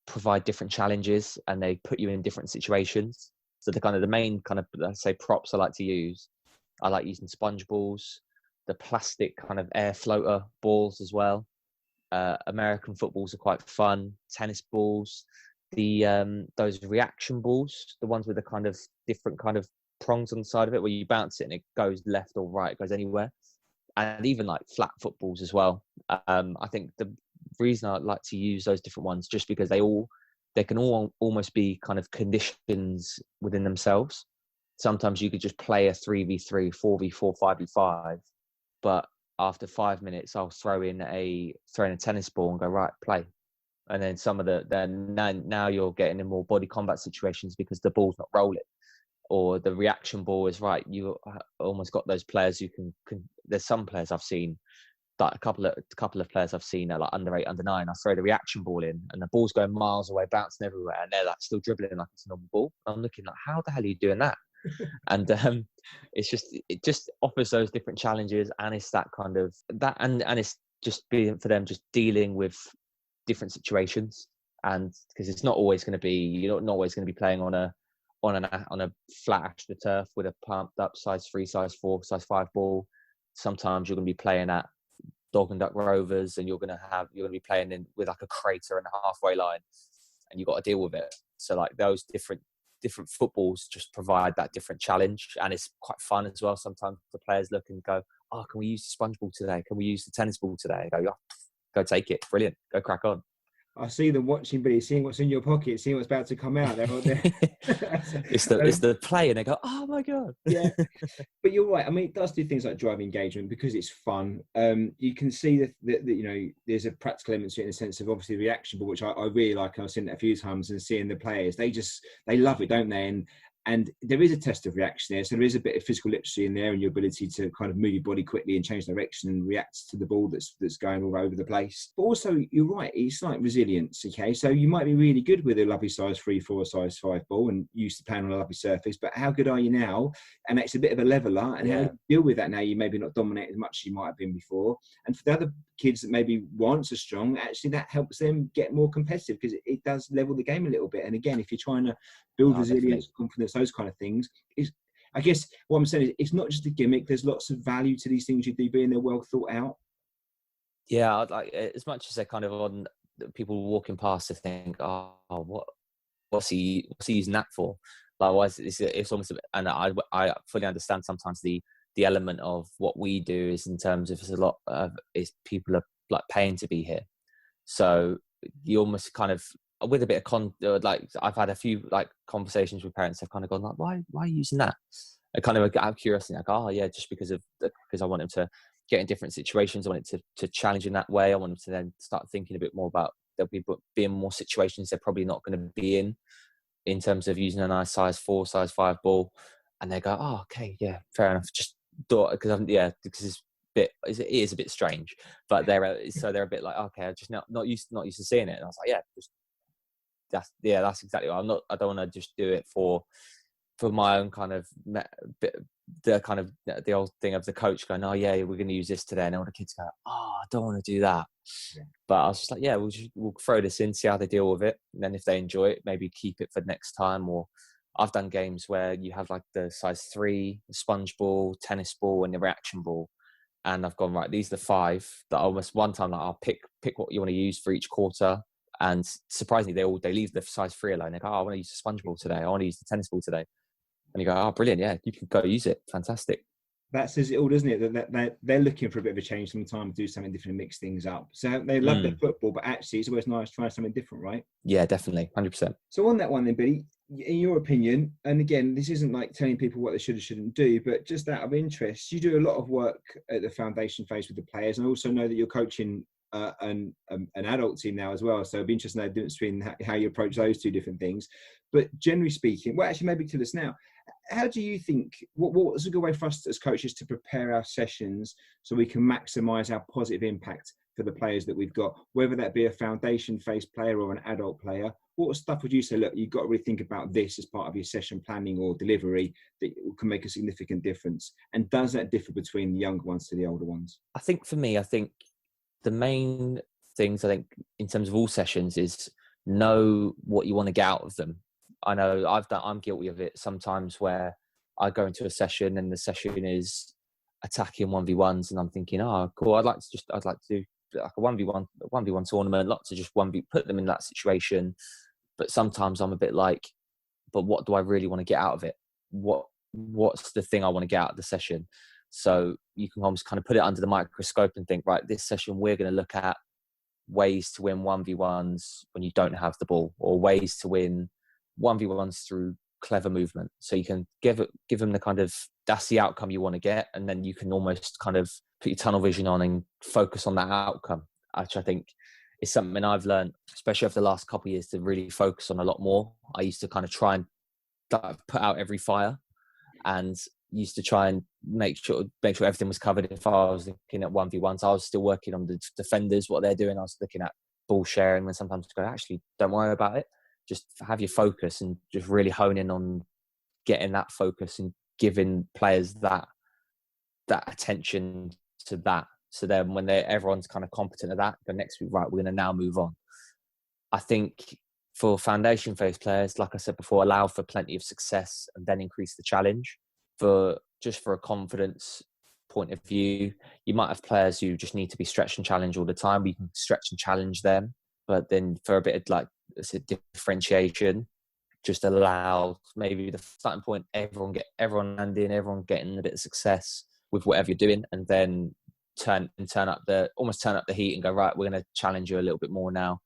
provide different challenges and they put you in different situations. So the main kind of, let's say, props I like to use, I like using sponge balls, the plastic kind of air floater balls as well. American footballs are quite fun. Tennis balls, those reaction balls, the ones with the kind of different kind of prongs on the side of it, where you bounce it and it goes left or right, it goes anywhere. And even like flat footballs as well. I think the reason I like to use those different ones, just because they can all almost be kind of conditions within themselves. Sometimes you could just play a 3v3, 4v4, 5v5, but after 5 minutes, I'll throw in a tennis ball and go, right, play. And then now you're getting in more body combat situations because the ball's not rolling, or the reaction ball is right. You almost got those players who can. There's some players I've seen, like a couple of players I've seen, like under 8, under 9. I throw the reaction ball in, and the ball's going miles away, bouncing everywhere, and they're like still dribbling like it's a normal ball. I'm looking like, how the hell are you doing that? And it just offers those different challenges, and it's that kind of that, and it's just being for them, just dealing with different situations. And because it's not always going to be, you're not always going to be playing on a flat astroturf with a pumped up size 3, size 4, size 5 ball. Sometimes you're going to be playing at Dog and Duck Rovers, and you're going to be playing in with like a crater and a halfway line, and you've got to deal with it. So like those different footballs just provide that different challenge, and it's quite fun as well. Sometimes the players look and go, "Oh, can we use the sponge ball today? Can we use the tennis ball today?" I go, "Oh, go take it, brilliant, go crack on." I see them watching, but seeing what's in your pocket, seeing what's about to come out. It's the play, and they go, "Oh my god!" Yeah, but you're right. I mean, it does do things like drive engagement because it's fun. You can see that there's a practical element to it in the sense of obviously the reaction ball, which I really like. I've seen it a few times, and seeing the players, they love it, don't they? And there is a test of reaction there. So there is a bit of physical literacy in there and your ability to kind of move your body quickly and change direction and react to the ball that's going all over the place. But also, you're right, it's like resilience, okay? So you might be really good with a lovely size 3, 4, size 5 ball and used to playing on a lovely surface, but how good are you now? And it's a bit of a leveler. And how do you deal with that now? You maybe not dominate as much as you might have been before. And for the other kids that maybe weren't so strong, actually that helps them get more competitive because it does level the game a little bit. And again, if you're trying to build resilience, confidence, those kind of things, I guess what I'm saying is it's not just a gimmick. There's lots of value to these things you do, being they're well thought out. Yeah, like as much as they're kind of on people walking past to think, oh, what's he using that for? Like, why is it's almost, and I fully understand sometimes the element of what we do is in terms of there's a lot of is people are like paying to be here, so you almost kind of with a bit of like I've had a few like conversations with parents. They've kind of gone like, why are you using that? I kind of out of curiosity, like, oh yeah, just because I want them to get in different situations. I want it to challenge in that way. I want them to then start thinking a bit more about there'll be in more situations they're probably not going to be in terms of using a nice size 4, size 5 ball, and they go, oh okay, yeah, fair enough. Just thought because it is a bit strange, but they're a bit like, okay, I'm just not used to seeing it. And I was like, that's exactly what I don't want to just do it for my own kind of the old thing of the coach going, oh yeah, we're going to use this today, and all the kids go, oh, I don't want to do that. Yeah. But I was just like, yeah, we'll throw this in, see how they deal with it, and then if they enjoy it, maybe keep it for next time. Or I've done games where you have like the size 3, the sponge ball, tennis ball, and the reaction ball, and I've gone, right, these are the 5 that almost one time like, I'll pick what you want to use for each quarter. And surprisingly, they leave the size 3 alone. They go, oh, I want to use the sponge ball today. I want to use the tennis ball today. And you go, oh, brilliant. Yeah, you can go use it. Fantastic. That says it all, doesn't it? That they're looking for a bit of a change sometimes, do something different and mix things up. So they love their football, but actually it's always nice to try something different, right? Yeah, definitely. 100%. So on that one then, Billy, in your opinion, and again, this isn't like telling people what they should or shouldn't do, but just out of interest, you do a lot of work at the foundation phase with the players, and I also know that you're coaching an adult team now as well. So it'd be interesting to know the difference between how you approach those two different things. But generally speaking, well, actually, maybe to us now, how do you think, what's a good way for us as coaches to prepare our sessions so we can maximise our positive impact for the players that we've got, whether that be a foundation phase player or an adult player? What stuff would you say, look, you've got to really think about this as part of your session planning or delivery that can make a significant difference? And does that differ between the younger ones to the older ones? I think for me, the main things in terms of all sessions is know what you want to get out of them. I know I'm guilty of it sometimes where I go into a session and the session is attacking 1v1s and I'm thinking, oh cool, I'd like to do like a 1v1 tournament, lots to just put them in that situation. But sometimes I'm a bit like, but what do I really want to get out of it? What's the thing I want to get out of the session? So you can almost kind of put it under the microscope and think, right, this session we're going to look at ways to win 1v1s when you don't have the ball, or ways to win 1v1s through clever movement. So you can give them the kind of, that's the outcome you want to get, and then you can almost kind of put your tunnel vision on and focus on that outcome, which I think is something I've learned, especially over the last couple of years, to really focus on a lot more. I used to kind of try and put out every fire, and used to try and make sure everything was covered. If I was looking at 1v1s, I was still working on the defenders, what they're doing. I was looking at ball sharing, and sometimes go, actually, don't worry about it. Just have your focus and just really hone in on getting that focus and giving players that attention to that. So then when everyone's kind of competent at that, the next week, right, we're going to now move on. I think for foundation phase players, like I said before, allow for plenty of success and then increase the challenge. For a confidence point of view, you might have players who just need to be stretched and challenged all the time. We can stretch and challenge them, but then for a bit of like differentiation, just allow maybe the starting point, everyone landing, everyone getting a bit of success with whatever you're doing, and then turn up the heat and go, right, we're going to challenge you a little bit more now.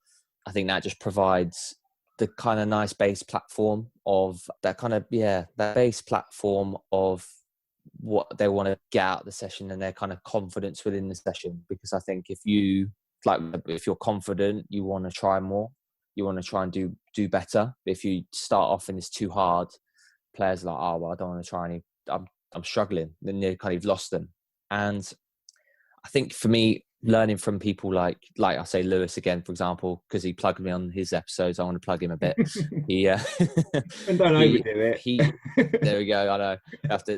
I think that just provides the kind of nice base platform of that base platform of what they want to get out of the session and their kind of confidence within the session. Because I think if you're confident, you want to try more, you want to try and do better. If you start off and it's too hard, players are like, oh, well, I don't want to try any, I'm struggling. Then you've lost them. And I think for me, learning from people like I say Lewis again, for example, because he plugged me on his episodes, I want to plug him a bit. He and don't overdo it. There we go. I know.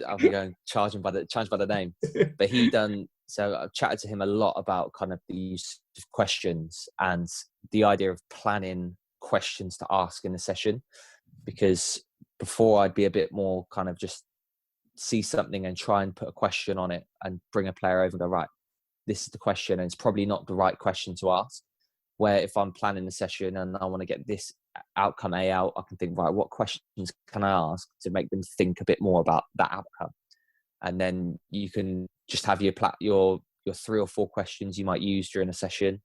I'll be going charged by the name. But so I've chatted to him a lot about kind of the use of questions and the idea of planning questions to ask in a session. Because before I'd be a bit more kind of just see something and try and put a question on it and bring a player over and go, right, this is the question, and it's probably not the right question to ask. Where if I'm planning the session and I want to get this outcome A out, I can think, right, what questions can I ask to make them think a bit more about that outcome? And then you can just have your 3 or 4 questions you might use during a session,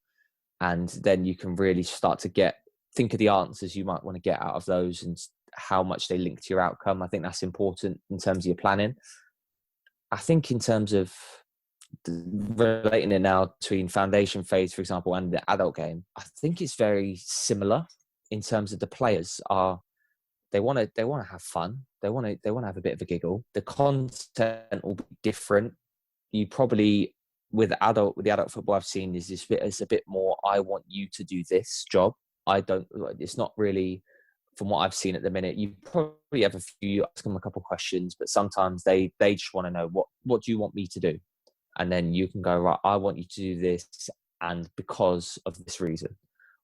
and then you can really start to think of the answers you might want to get out of those and how much they link to your outcome. I think that's important in terms of your planning. I think in terms of relating it now between foundation phase, for example, and the adult game, I think it's very similar in terms of the players they want to have fun, they want to have a bit of a giggle. The content will be different. You probably with the adult football I've seen is it's a bit more, I want you to do this job. It's not really, from what I've seen at the minute, you probably have you ask them a couple of questions, but sometimes they just want to know what do you want me to do? And then you can go, right, I want you to do this, and because of this reason.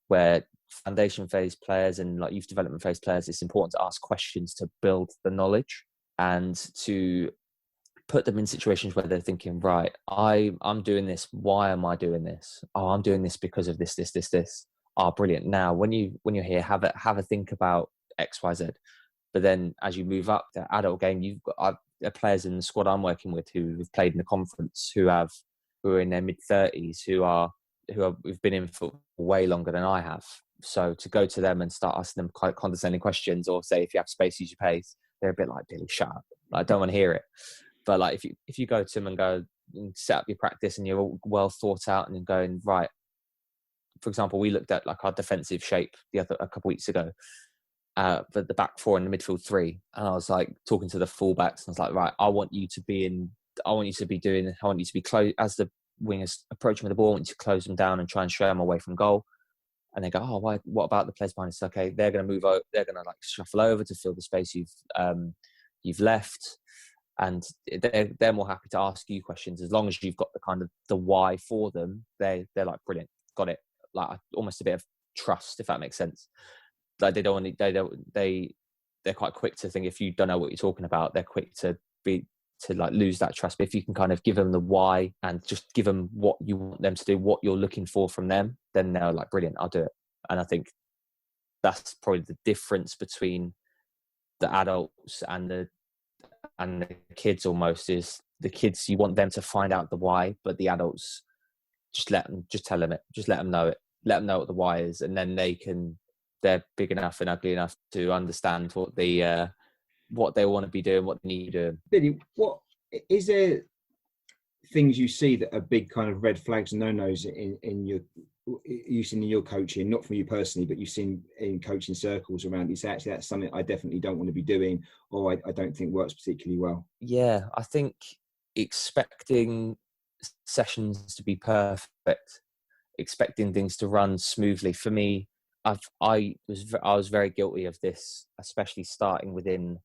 Where foundation phase players and like youth development phase players, it's important to ask questions to build the knowledge and to put them in situations where they're thinking, right, I'm doing this. Why am I doing this? Oh, I'm doing this because of this. Oh, brilliant. Now, when you're here, have a think about X, Y, Z. But then as you move up the adult game, you've got players in the squad I'm working with who've played in the conference, who are in their mid-30s, who've been in for way longer than I have. So to go to them and start asking them quite condescending questions, or say, if you have space, use your pace, they're a bit like, Billy, shut up. I don't want to hear it. But like if you go to them and go and set up your practice and you're all well thought out and then going, right, for example, we looked at like our defensive shape a couple of weeks ago. For the back 4 and the midfield 3, and I was like talking to the fullbacks, and I was like, right, I want you to be close as the wingers approaching with the ball. I want you to close them down and try and show them away from goal. And they go, oh, why? What about the players behind us? Okay, they're going to move over. They're going to like shuffle over to fill the space you've left, and they're more happy to ask you questions as long as you've got the kind of the why for them. They're like, brilliant, got it. Like almost a bit of trust, if that makes sense. Like they're quite quick to think, if you don't know what you're talking about, they're quick to like lose that trust. But if you can kind of give them the why and just give them what you want them to do, what you're looking for from them, then they're like, brilliant, I'll do it. And I think that's probably the difference between the adults and the kids almost, is the kids, you want them to find out the why, but the adults just let them know it, let them know what the why is, and then they're big enough and ugly enough to understand what they want to be doing, what they need to do. Billy, what is there things you see that are big kind of red flags and no-nos you've seen in your coaching, not from you personally, but you've seen in coaching circles around you say, actually, that's something I definitely don't want to be doing, or I don't think works particularly well? Yeah, I think expecting sessions to be perfect, expecting things to run smoothly. For me, I was very guilty of this, especially starting within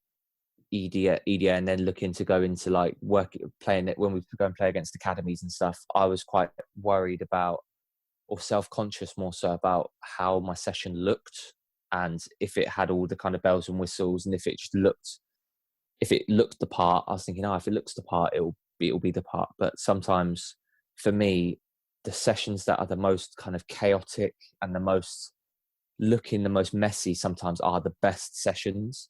EDA and then looking to go into like playing it when we go and play against academies and stuff, I was quite worried about, or self-conscious more so, about how my session looked, and if it had all the kind of bells and whistles, and if it looked the part. I was thinking, if it looks the part, it'll be the part. But sometimes for me, the sessions that are the most kind of chaotic and the most messy sometimes are the best sessions.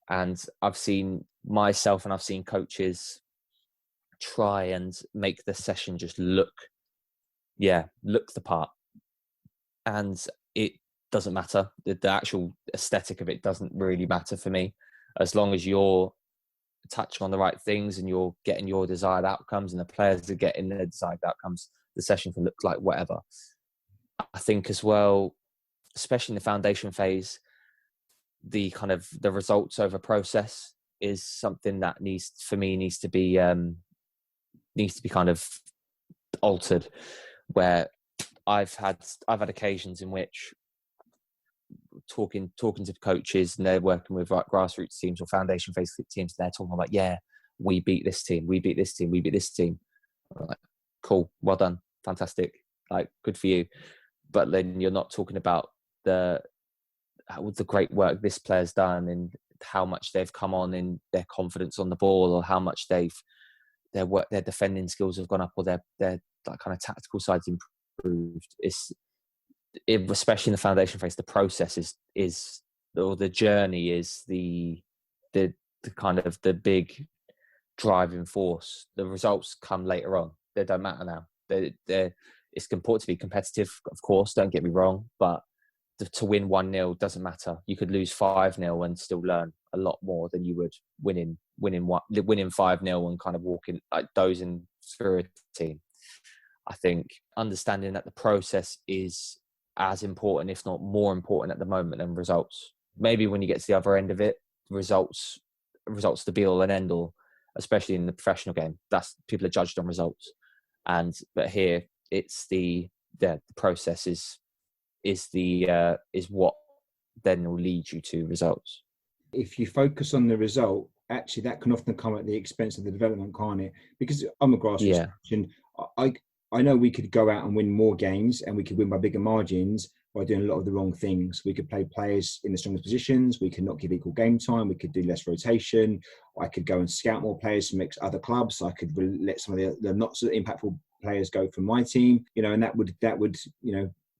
And I've seen myself and I've seen coaches try and make the session just look the part. And it doesn't matter. The actual aesthetic of it doesn't really matter for me. As long as you're touching on the right things and you're getting your desired outcomes and the players are getting their desired outcomes, the session can look like whatever. I think as well, especially in the foundation phase, the results over process is something that needs to be kind of altered, where I've had occasions in which talking to coaches, and they're working with like grassroots teams or foundation phase teams, and they're talking about, we beat this team, we beat this team, we beat this team. I'm like, cool, well done, fantastic, like good for you. But then you're not talking about the great work this player's done and how much they've come on in their confidence on the ball, or how much their defending skills have gone up, or their like kind of tactical sides improved. Especially in the foundation phase, the process or the journey is the kind of the big driving force. The results come later on. They don't matter now. It's important to be competitive, of course, don't get me wrong, but to win 1-0 doesn't matter. You could lose 5-0 and still learn a lot more than you would winning 5-0 and kind of walking, like dozing through a team. I think understanding that the process is as important, if not more important at the moment than results. Maybe when you get to the other end of it, results the be all and end all, especially in the professional game. That's, people are judged on results. But here it's the process is what then will lead you to results. If you focus on the result, actually that can often come at the expense of the development, can't it? Because I'm a grassroots coach, and I know we could go out and win more games, and we could win by bigger margins by doing a lot of the wrong things. We could play players in the strongest positions. We could not give equal game time. We could do less rotation. I could go and scout more players from other clubs. I could let some of the not so impactful players go from my team, and that would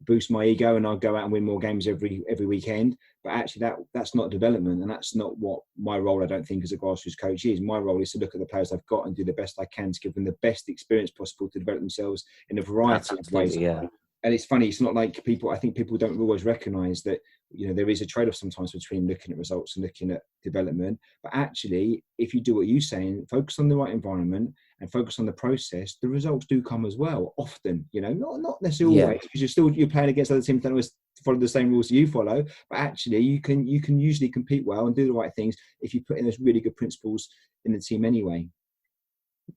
boost my ego, and I'll go out and win more games every weekend. But actually that's not development, and that's not what my role, I don't think, as a grassroots coach is. My role is to look at the players I've got and do the best I can to give them the best experience possible to develop themselves in a variety of ways. Yeah. And it's funny, it's not like I think people don't always recognise that, there is a trade-off sometimes between looking at results and looking at development. But actually, if you do what you're saying, focus on the right environment and focus on the process, the results do come as well. Often, not necessarily always, because you're playing against other teams that always follow the same rules you follow. But actually, you can usually compete well and do the right things if you put in those really good principles in the team anyway.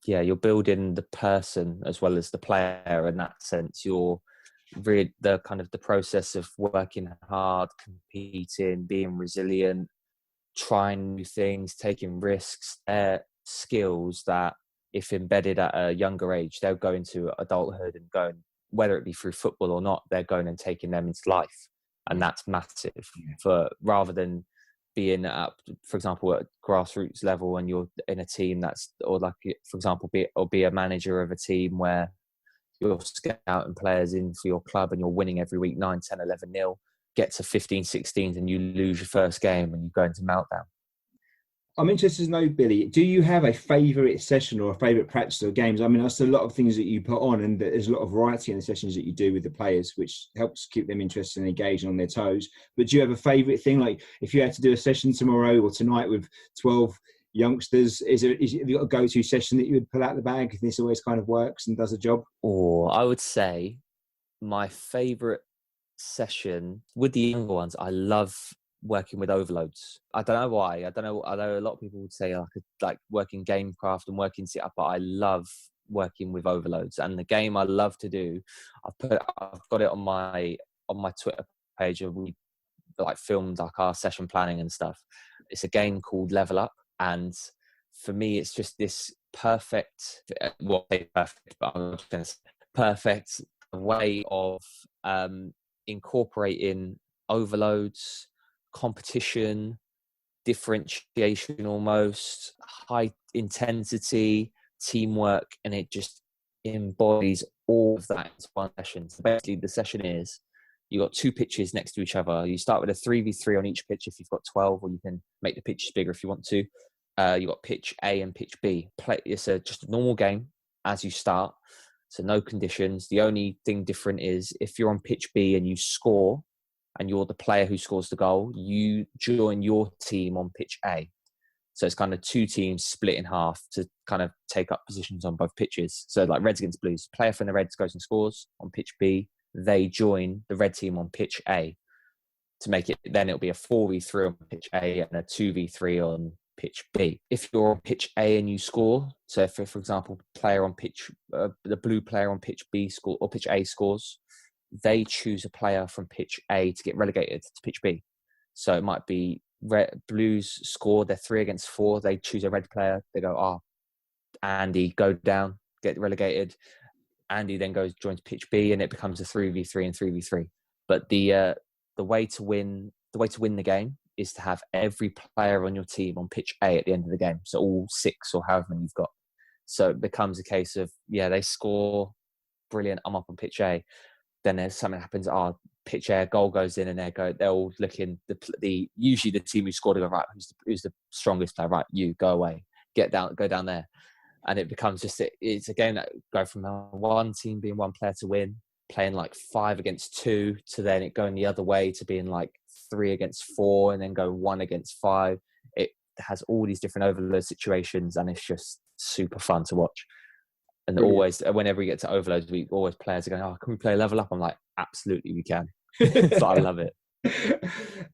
Yeah, you're building the person as well as the player in that sense. You're really the process of working hard, competing, being resilient, trying new things, taking risks. They're skills that, if embedded at a younger age, they'll go into adulthood and go, whether it be through football or not, they're going and taking them into life. And that's massive. Rather than being at, for example, at grassroots level, and you're in a team or like, for example, be a manager of a team where you're scouting players in for your club and you're winning every week 9, 10, 11-0, get to 15, 16 and you lose your first game and you go into meltdown. I'm interested to know, Billy, do you have a favourite session or a favourite practice or games? I mean, that's a lot of things that you put on, and there's a lot of variety in the sessions that you do with the players, which helps keep them interested and engaged and on their toes. But do you have a favourite thing? Like, if you had to do a session tomorrow or tonight with 12 youngsters, have you got a go-to session that you would pull out the bag and this always kind of works and does a job? Or I would say my favourite session with the younger ones, I love working with overloads. I don't know why. I know a lot of people would say like working game craft and working sit up, but I love working with overloads. And the game I love to do, I've got it on my Twitter page, where we like filmed like our session planning and stuff. It's a game called Level Up, And for me, it's just this perfect, well, perfect, but I'm not going to say perfect way of incorporating overloads, competition, differentiation, almost high intensity, teamwork, and it just embodies all of that into one session. So basically, the session is you've got two pitches next to each other. You start with a 3v3 on each pitch if you've got 12, or you can make the pitches bigger if you want to. You've got pitch A and pitch B. It's just a normal game as you start. So no conditions. The only thing different is if you're on pitch B and you score and you're the player who scores the goal, you join your team on pitch A. So it's kind of two teams split in half to kind of take up positions on both pitches. So like Reds against Blues, player from the Reds goes and scores on pitch B. They join the red team on pitch A to make it, then it'll be a 4v3 on pitch A and a 2v3 on pitch B. If you're on pitch A and you score, so if, for example, the blue player on pitch B score or pitch A scores, they choose a player from pitch A to get relegated to pitch B. So it might be Blues score, they're 3 against 4, they choose a red player, they go, Andy, go down, get relegated. Andy then joins pitch B, and it becomes a 3v3 and 3v3. But the way to win the game is to have every player on your team on pitch A at the end of the game. So all 6 or however many you've got. So it becomes a case of, they score, brilliant, I'm up on pitch A. Then there's something happens, pitch A, a goal goes in, and they're all looking, usually the team who scored, they go, right, who's the strongest player? Right, you, go away, go down there. And it becomes it's a game that go from one team being one player to win, playing like 5 against 2, to then it going the other way to being like 3 against 4, and then go 1 against 5. It has all these different overload situations, and it's just super fun to watch. And always, whenever we get to overloads, players are going, can we play level up? I'm like, absolutely, we can. So I love it.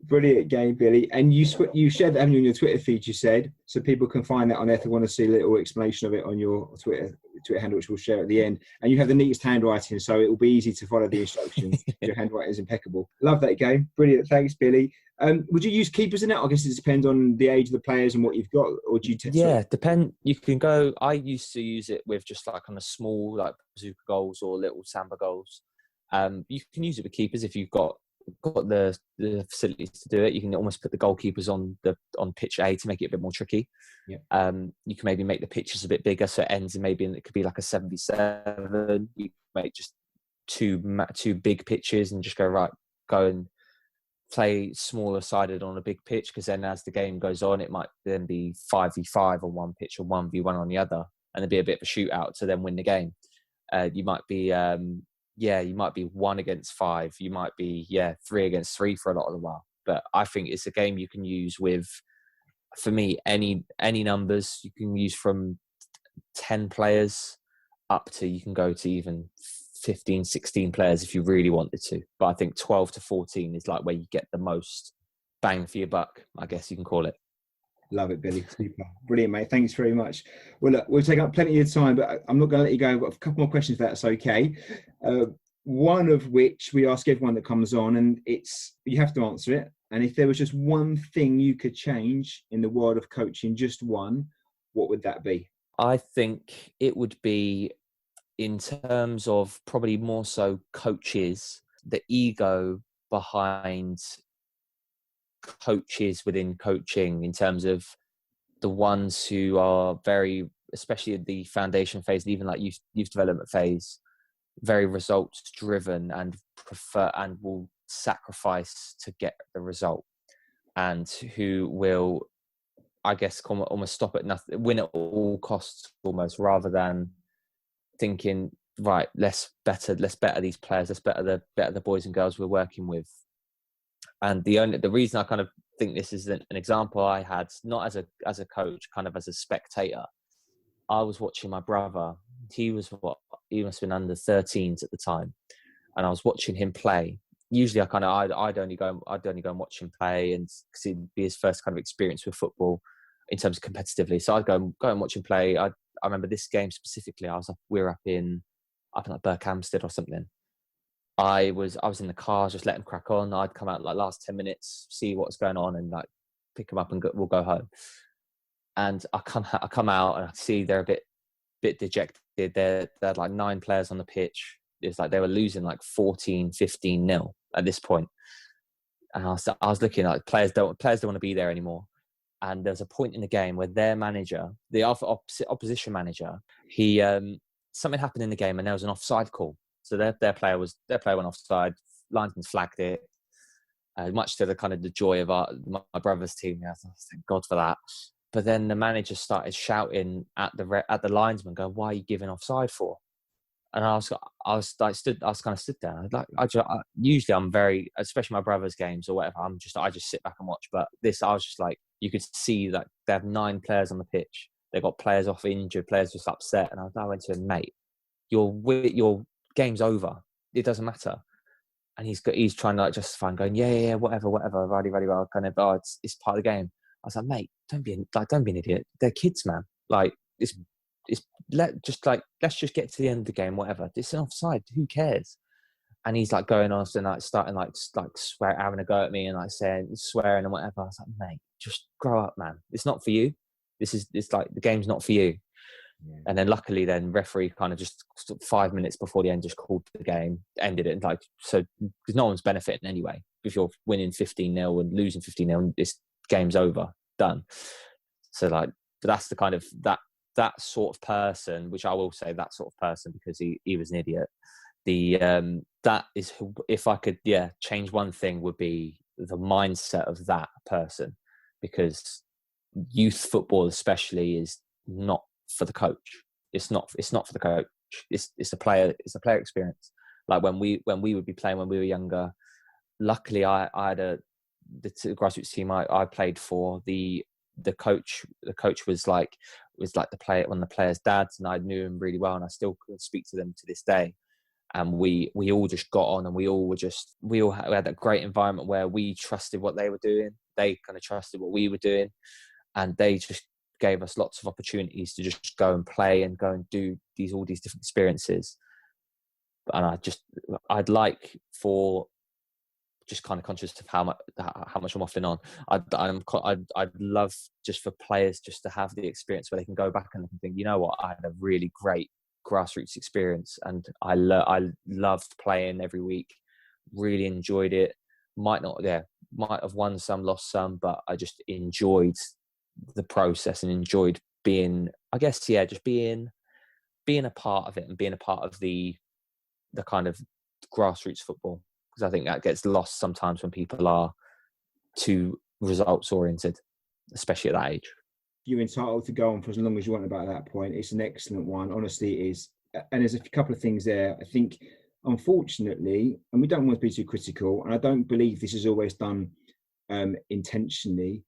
Brilliant game, Billy. And you shared that on your Twitter feed, you said, so people can find that on there if they want to see a little explanation of it on your Twitter handle, which we'll share at the end. And you have the neatest handwriting, so it will be easy to follow the instructions. Your handwriting is impeccable. Love that game. Brilliant. Thanks, Billy. Would you use keepers in it? I guess it depends on the age of the players and what you've got, or do you depend. You can go. I used to use it with just like on a small like bazooka goals or little samba goals. You can use it with keepers if you've got the facilities to do it. You can almost put the goalkeepers on pitch A to make it a bit more tricky. You can maybe make the pitches a bit bigger, so it ends in it could be like a 7v7. You can make just two big pitches and just go and play smaller sided on a big pitch, because then as the game goes on, it might then be 5v5 on one pitch or 1v1 on the other, and there'd be a bit of a shootout to then win the game. You might be 1 against 5. You might be 3 against 3 for a lot of the while. But I think it's a game you can use with, for me, any numbers. You can use from 10 players up to, you can go to even 15, 16 players if you really wanted to. But I think 12 to 14 is like where you get the most bang for your buck, I guess you can call it. Love it, Billy. Super. Brilliant, mate. Thanks very much. Well, look, we'll take up plenty of time, but I'm not going to let you go. I've got a couple more questions if that's okay. One of which we ask everyone that comes on, and you have to answer it. And if there was just one thing you could change in the world of coaching, just one, what would that be? I think it would be, in terms of probably more so coaches, the ego behind coaches within coaching, in terms of the ones who are very, especially at the foundation phase and even like youth development phase, very results driven and prefer and will sacrifice to get the result, and who will, I guess, almost stop at nothing, win at all costs almost, rather than thinking, right, let's better these players, let's better the boys and girls we're working with. And the reason I kind of think this is an example I had, not as a coach, kind of as a spectator. I was watching my brother. He must have been under 13s at the time, and I was watching him play. Usually, I'd only go and watch him play, and because it'd be his first kind of experience with football in terms of competitively. So I'd go and watch him play. I remember this game specifically. We were up in like Berkhamsted or something. I was in the car, just let him crack on. I'd come out like last 10 minutes, see what's going on, and like pick him up and we'll go home. And I come out and I see they're a bit dejected. They had like 9 players on the pitch. It's like they were losing like 14, 15-0 at this point. And I was looking like players don't want to be there anymore. And there's a point in the game where their manager, the opposition manager, he something happened in the game and there was an offside call. So their player went offside. Linesman flagged it. Much to the kind of the joy of my brother's team. I thought, thank God for that. But then the manager started shouting at the linesman, going, "Why are you giving offside for?" And I was kind of stood there. Usually I'm very, especially my brother's games or whatever, I just sit back and watch. But this, I was just like, you could see that they have 9 players on the pitch. They've got players off injured, players just upset. And I went to him, "Mate, your game's over. It doesn't matter." And he's trying to like justify and going, yeah, whatever, righty, well, kind of, it's part of the game. I was like, "Mate, don't be an idiot. They're kids, man. Like let's just get to the end of the game, whatever. It's an offside. Who cares?" And he's like going on and like starting like having a go at me and like swearing and whatever. I was like, "Mate, just grow up, man. It's not for you. It's like the game's not for you." Yeah. And then luckily then referee kind of just 5 minutes before the end just called the game, ended it. And like, so because no one's benefiting anyway. If you're winning 15-0 and losing 15-0, this game's over, done. So like, but that's the kind of that sort of person, which I will say that sort of person because he was an idiot. That is, if I could change one thing, would be the mindset of that person, because youth football especially is not for the coach. It's not for the coach. It's a player experience. Like when we would be playing when we were younger, luckily I had the grassroots team I played for. The coach was like one of the players' dads, and I knew him really well, and I still speak to them to this day. And we all just got on, and we had that great environment where we trusted what they were doing. They kind of trusted what we were doing, and they just gave us lots of opportunities to just go and play and go and do all these different experiences. And I'd like for, just kind of conscious of how much I'm often on, I'd love just for players just to have the experience where they can go back and think, you know what, I had a really great grassroots experience and I loved playing every week, really enjoyed it. Might have won some, lost some, but I just enjoyed the process and enjoyed being, I guess, just being a part of it and being a part of the kind of grassroots football. Because I think that gets lost sometimes when people are too results oriented, especially at that age. You're entitled to go on for as long as you want about that point. It's an excellent one. Honestly, it is. And there's a couple of things there. I think, unfortunately, and we don't want to be too critical, and I don't believe this is always done intentionally,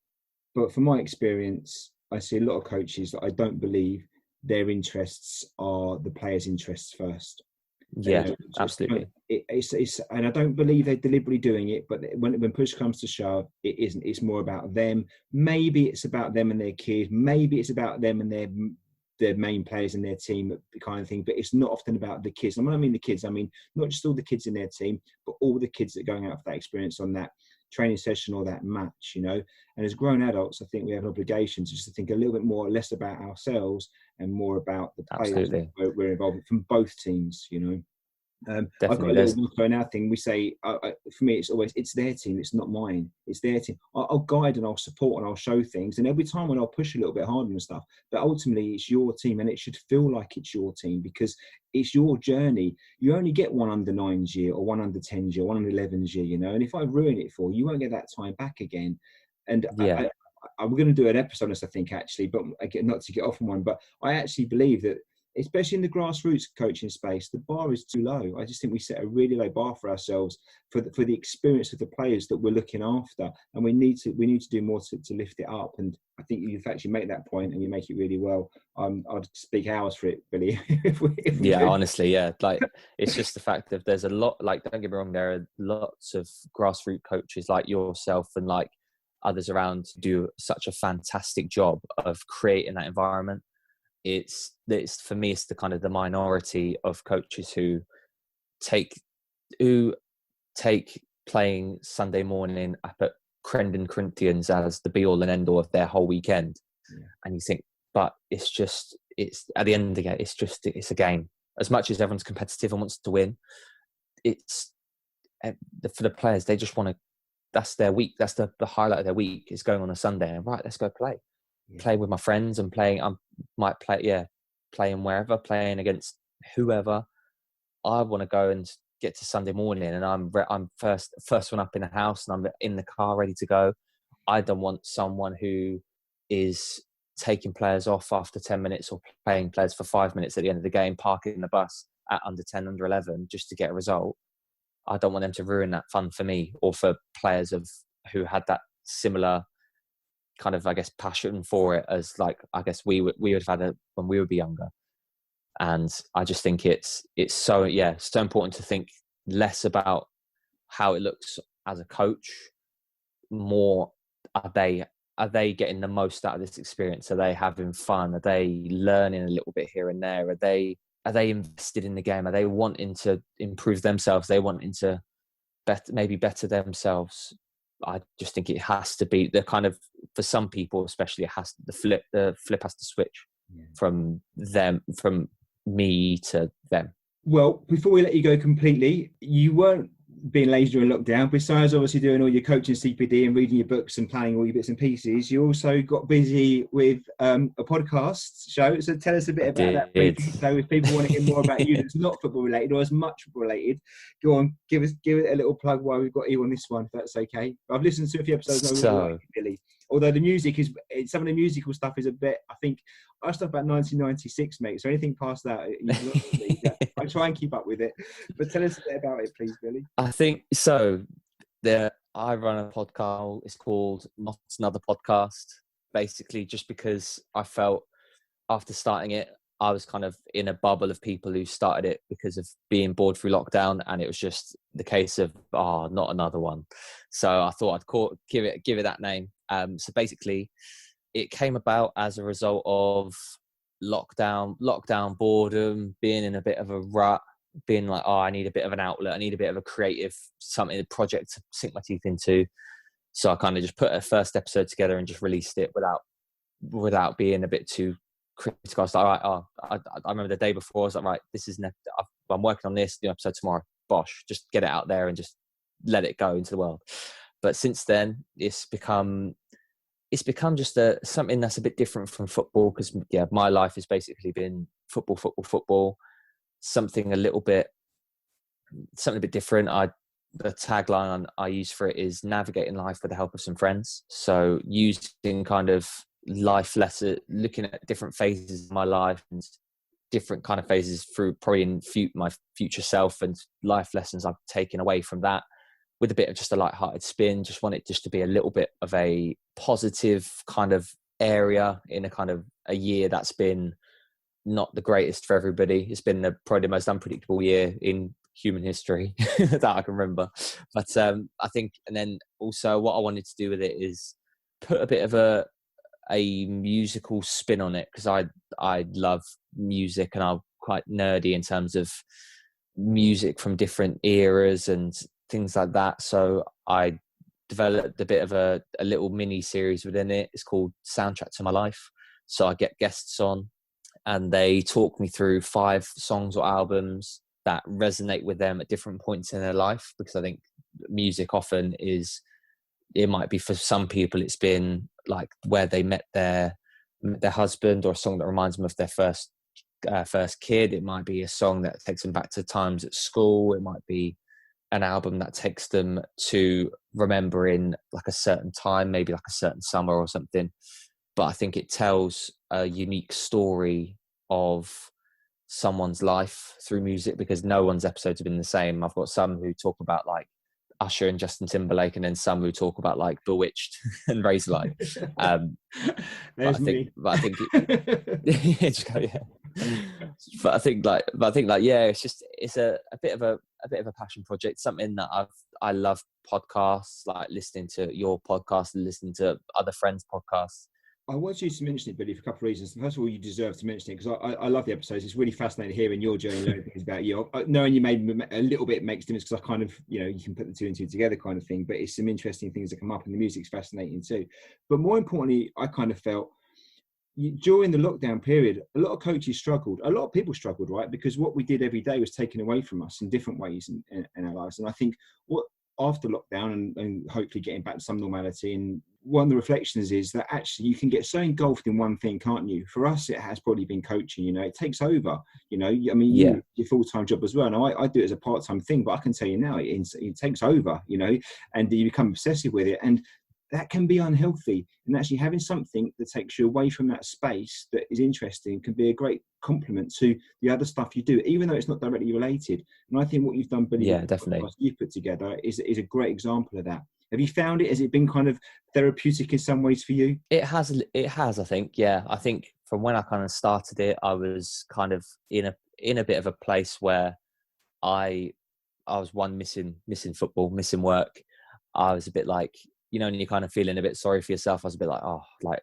but from my experience, I see a lot of coaches that I don't believe their interests are the players' interests first. Yeah, absolutely. It's and I don't believe they're deliberately doing it, but when push comes to shove, it isn't. It's more about them. Maybe it's about them and their kids. Maybe it's about them and their main players in their team, kind of thing. But it's not often about the kids. And when I mean the kids, I mean not just all the kids in their team, but all the kids that are going out for that experience on that training session or that match, you know. And as grown adults, I think we have an obligation to just think a little bit less about ourselves and more about the players we're involved with from both teams, you know. I've got a little motto now thing. We say, for me, it's always, it's their team, it's not mine. It's their team. I'll guide and I'll support and I'll show things. And every time when I'll push a little bit harder and stuff, but ultimately it's your team and it should feel like it's your team because it's your journey. You only get one under 9s year or one under 10s year, one under 11s year, you know. And if I ruin it for you, you won't get that time back again. And I'm going to do an episode on this, I think, actually, but again, not to get off on one, but I actually believe that, especially in the grassroots coaching space, the bar is too low. I just think we set a really low bar for ourselves for the experience of the players that we're looking after, and we need to do more to lift it up. And I think you've actually made that point, and you make it really well. I'd speak hours for it, Billy. Honestly, like it's just the fact that there's a lot. Like, don't get me wrong, there are lots of grassroots coaches like yourself and like others around do such a fantastic job of creating that environment. It's for me, it's the kind of the minority of coaches who take playing Sunday morning up at Crendon Corinthians as the be all and end all of their whole weekend. Yeah. And you think, but it's at the end of the day, it's a game. As much as everyone's competitive and wants to win, it's for the players, they just want to, that's their week. That's the highlight of their week is going on a Sunday and right, let's go play with my friends and playing. I might play, playing wherever, playing against whoever. I want to go and get to Sunday morning and I'm first one up in the house and I'm in the car ready to go. I don't want someone who is taking players off after 10 minutes or playing players for 5 minutes at the end of the game, parking the bus at under 10, under 11 just to get a result. I don't want them to ruin that fun for me or for players who had that similar kind of, I guess, passion for it as like, I guess we would have had it when we would be younger. And I just think it's so important to think less about how it looks as a coach, more are they getting the most out of this experience? Are they having fun? Are they learning a little bit here and there? Are they invested in the game? Are they wanting to improve themselves? They wanting to better themselves? I just think it has to be the kind of, for some people especially, the flip has to switch from me to them. Well, before we let you go completely, you weren't being lazy during lockdown. Besides obviously doing all your coaching CPD and reading your books and planning all your bits and pieces, you also got busy with a podcast show. So tell us a bit about that briefly. So if people want to hear more about you that's not football related or as much football related, go on, give it a little plug while we've got you on this one, if that's okay. I've listened to a few episodes. Really. Although the music some of the musical stuff is a bit, I think, I stuff about 1996, mate. So anything past that, I try and keep up with it. But tell us a bit about it, please, Billy. I think so. I run a podcast. It's called Not Another Podcast. Basically, just because I felt after starting it, I was kind of in a bubble of people who started it because of being bored through lockdown, and it was just the case of not another one. So I thought I'd give it that name. So basically, it came about as a result of lockdown boredom, being in a bit of a rut, being like, I need a bit of an outlet. I need a bit of a creative a project to sink my teeth into. So I kind of just put a first episode together and just released it without being a bit too critical. I was like, all right, I remember the day before, I was like, right, I'm working on this, new episode tomorrow. Bosh, just get it out there and just let it go into the world. But since then, it's become just something that's a bit different from football because, my life has basically been football. Something a bit different. The tagline I use for it is navigating life with the help of some friends. So using kind of life lesson, looking at different phases of my life and different kind of phases through probably in my future self and life lessons I've taken away from that, with a bit of just a light-hearted spin. Just want it just to be a little bit of a positive kind of area in a kind of a year that's been not the greatest for everybody. It's been probably the most unpredictable year in human history that I can remember. But I think, and then also what I wanted to do with it is put a bit of a musical spin on it, because I love music and I'm quite nerdy in terms of music from different eras and things like that. So I developed a bit of a little mini series within it. It's called Soundtrack to My Life. So I get guests on and they talk me through 5 songs or albums that resonate with them at different points in their life, because I think music often it might be, for some people it's been like where they met their husband, or a song that reminds them of their first kid. It might be a song that takes them back to times at school. It might be an album that takes them to remembering like a certain time, maybe like a certain summer or something. But I think it tells a unique story of someone's life through music, because no one's episodes have been the same. I've got some who talk about like Usher and Justin Timberlake, and then some who talk about like Bewitched and Razorlight. But I think it's a bit of a passion project, something that I love podcasts, like listening to your podcast and listening to other friends' podcasts. I want you to mention it, Billy, for a couple of reasons. First of all, you deserve to mention it because I love the episodes. It's really fascinating hearing your journey, learning things about you. Knowing you made a little bit makes difference because I kind of, you can put the 2 and 2 together kind of thing, but it's some interesting things that come up and the music's fascinating too. But more importantly, I kind of felt during the lockdown period, a lot of coaches struggled. A lot of people struggled, right? Because what we did every day was taken away from us in different ways in our lives. And I think what after lockdown and hopefully getting back to some normality, and one of the reflections is that actually you can get so engulfed in one thing, can't you? For us, it has probably been coaching. It takes over. I mean, your full-time job as well. Now, I do it as a part-time thing, but I can tell you now, it takes over. And you become obsessive with it, and that can be unhealthy. And actually having something that takes you away from that space that is interesting can be a great complement to the other stuff you do, even though it's not directly related. And I think what you've done, Billy, definitely, you've put together is a great example of that. Have you found it? Has it been kind of therapeutic in some ways for you? It has, I think. Yeah. I think from when I kind of started it, I was kind of in a bit of a place where I was missing football, missing work. I was a bit like, and you're kind of feeling a bit sorry for yourself. I was a bit like,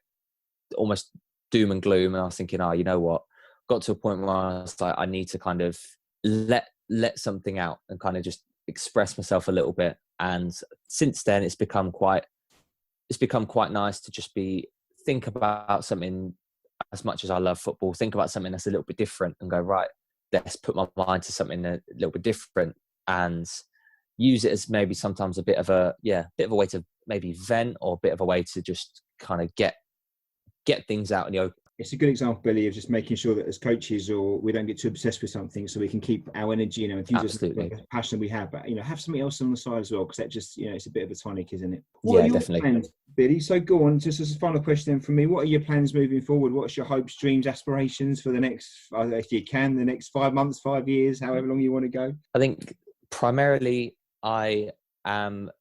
almost doom and gloom. And I was thinking, you know what? Got to a point where I was like, I need to kind of let something out and kind of just express myself a little bit. And since then, it's become quite nice to just think about something. As much as I love football, think about something that's a little bit different and go, right, let's put my mind to something a little bit different and use it as maybe sometimes a bit of a way to maybe vent, or a bit of a way to just kind of get things out in the open. It's a good example, Billy, of just making sure that as coaches, or we don't get too obsessed with something, so we can keep our energy, enthusiasm, passion we have, but have something else on the side as well, because that just, it's a bit of a tonic, isn't it? What are your definitely plans, Billy? So go on, just as a final question from me, what are your plans moving forward? What's your hopes, dreams, aspirations for the next, if you can, the next 5 months, 5 years, however long you want to go? I think primarily COVID's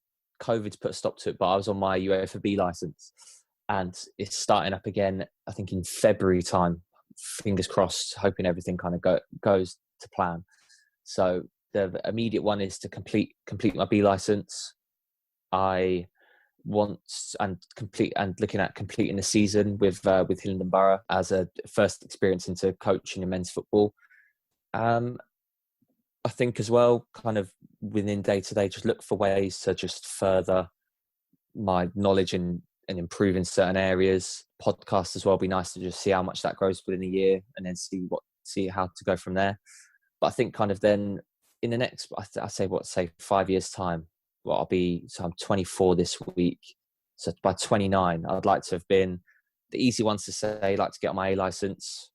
put a stop to it, but I was on my UEFA B license, and it's starting up again, I think in February time. Fingers crossed, hoping everything kind of goes to plan. So the immediate one is to complete my B license. I want looking at completing the season with Hillingdon Borough as a first experience into coaching in men's football. I think as well, kind of within day to day, just look for ways to just further my knowledge and improve in certain areas. Podcasts as well, be nice to just see how much that grows within a year, and then see how to go from there. But I think kind of then in the next, I say 5 years time, I'm 24 this week. So by 29, I'd like to have been the easy ones to say, I'd like to get on my A license.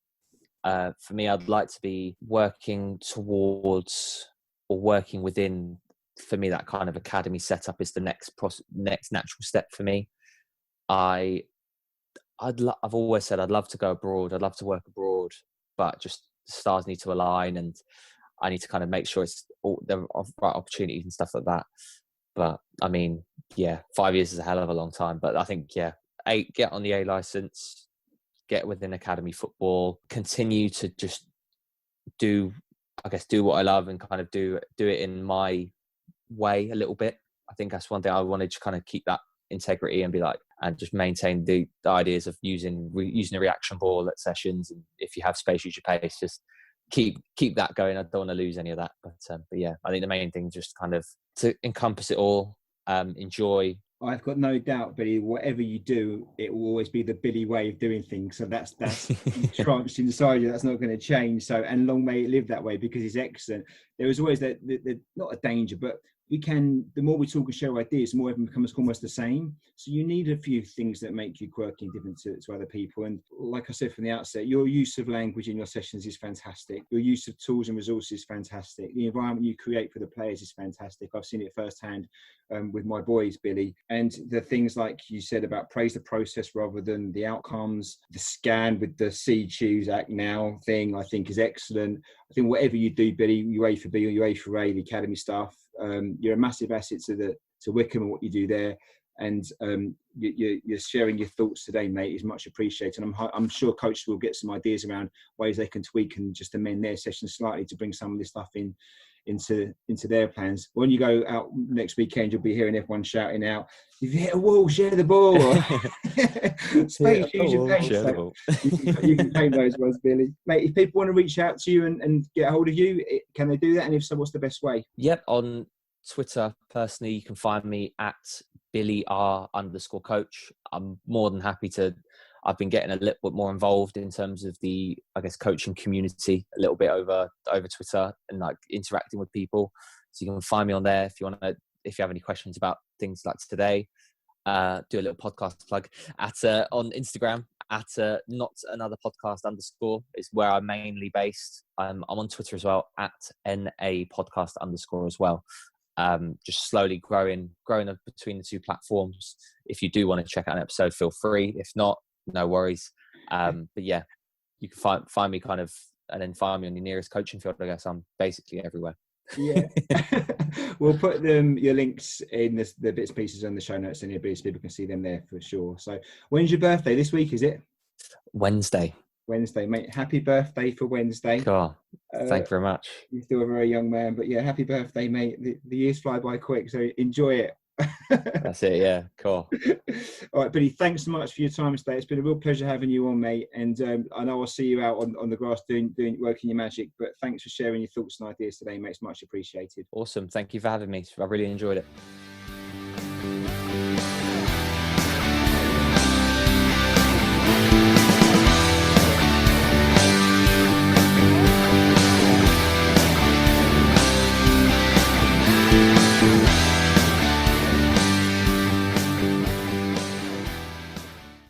For me, I'd like to be working towards or working within, for me, that kind of academy setup is the next natural step for me. I've always said I'd love to go abroad. I'd love to work abroad, but just the stars need to align, and I need to kind of make sure it's all the right opportunities and stuff like that. But I mean, 5 years is a hell of a long time. But I think, get on the A license, get within academy football, continue to just do what I love, and kind of do it in my way a little bit. I think that's one thing I wanted to kind of keep that integrity and be like, and just maintain the ideas of using a reaction ball at sessions, and if you have space, use your pace. Just keep that going. I don't want to lose any of that. But I think the main thing is just kind of to encompass it all, enjoy. I've got no doubt, Billy, whatever you do, it will always be the Billy way of doing things. So that's entrenched inside you. That's not going to change. So, and long may it live that way, because he's excellent. There is always that not a danger, but the more we talk and share ideas, the more everyone becomes almost the same. So you need a few things that make you quirky and different to other people. And like I said from the outset, your use of language in your sessions is fantastic. Your use of tools and resources is fantastic. The environment you create for the players is fantastic. I've seen it firsthand with my boys, Billy. And the things like you said about praise the process rather than the outcomes, the scan with the see, choose, act now thing, I think is excellent. I think whatever you do, Billy, you A for B or you A for A, the academy stuff, you're a massive asset to Wycombe and what you do there. And you're sharing your thoughts today, mate, is much appreciated. And I'm sure coaches will get some ideas around ways they can tweak and just amend their sessions slightly to bring some of this stuff into their plans. When you go out next weekend, you'll be hearing everyone shouting out, "If you hit a wall, share the ball." Space, use your pace. So you can claim those ones, Billy. Mate, if people want to reach out to you and get a hold of you, can they do that? And if so, what's the best way? Yep, on Twitter, personally, you can find me at BillyR_coach. I'm more than happy to I've been getting a little bit more involved in terms of the, I guess, coaching community a little bit over Twitter and like interacting with people. So you can find me on there if you have any questions about things like today. Do a little podcast plug on Instagram at not another podcast _ is where I'm mainly based. I'm on Twitter as well at NA podcast _ as well. Just slowly growing up between the two platforms. If you do want to check out an episode, feel free. If not, no worries. But yeah, you can find me kind of, and then find me on your nearest coaching field. I guess I'm basically everywhere. Yeah. We'll put your links in the bits and pieces on the show notes, and people can see them there for sure. So when's your birthday? This week, is it? Wednesday, mate. Happy birthday for Wednesday. Cool. Thank you very much. You're still a very young man, but yeah, happy birthday, mate. The years fly by quick, so enjoy it. That's it. Yeah, cool. All right, Billy, thanks so much for your time today. It's been a real pleasure having you on, mate. And I know I'll see you out on the grass doing working your magic, but thanks for sharing your thoughts and ideas today, mate. It's much appreciated. Awesome. Thank you for having me. I really enjoyed it.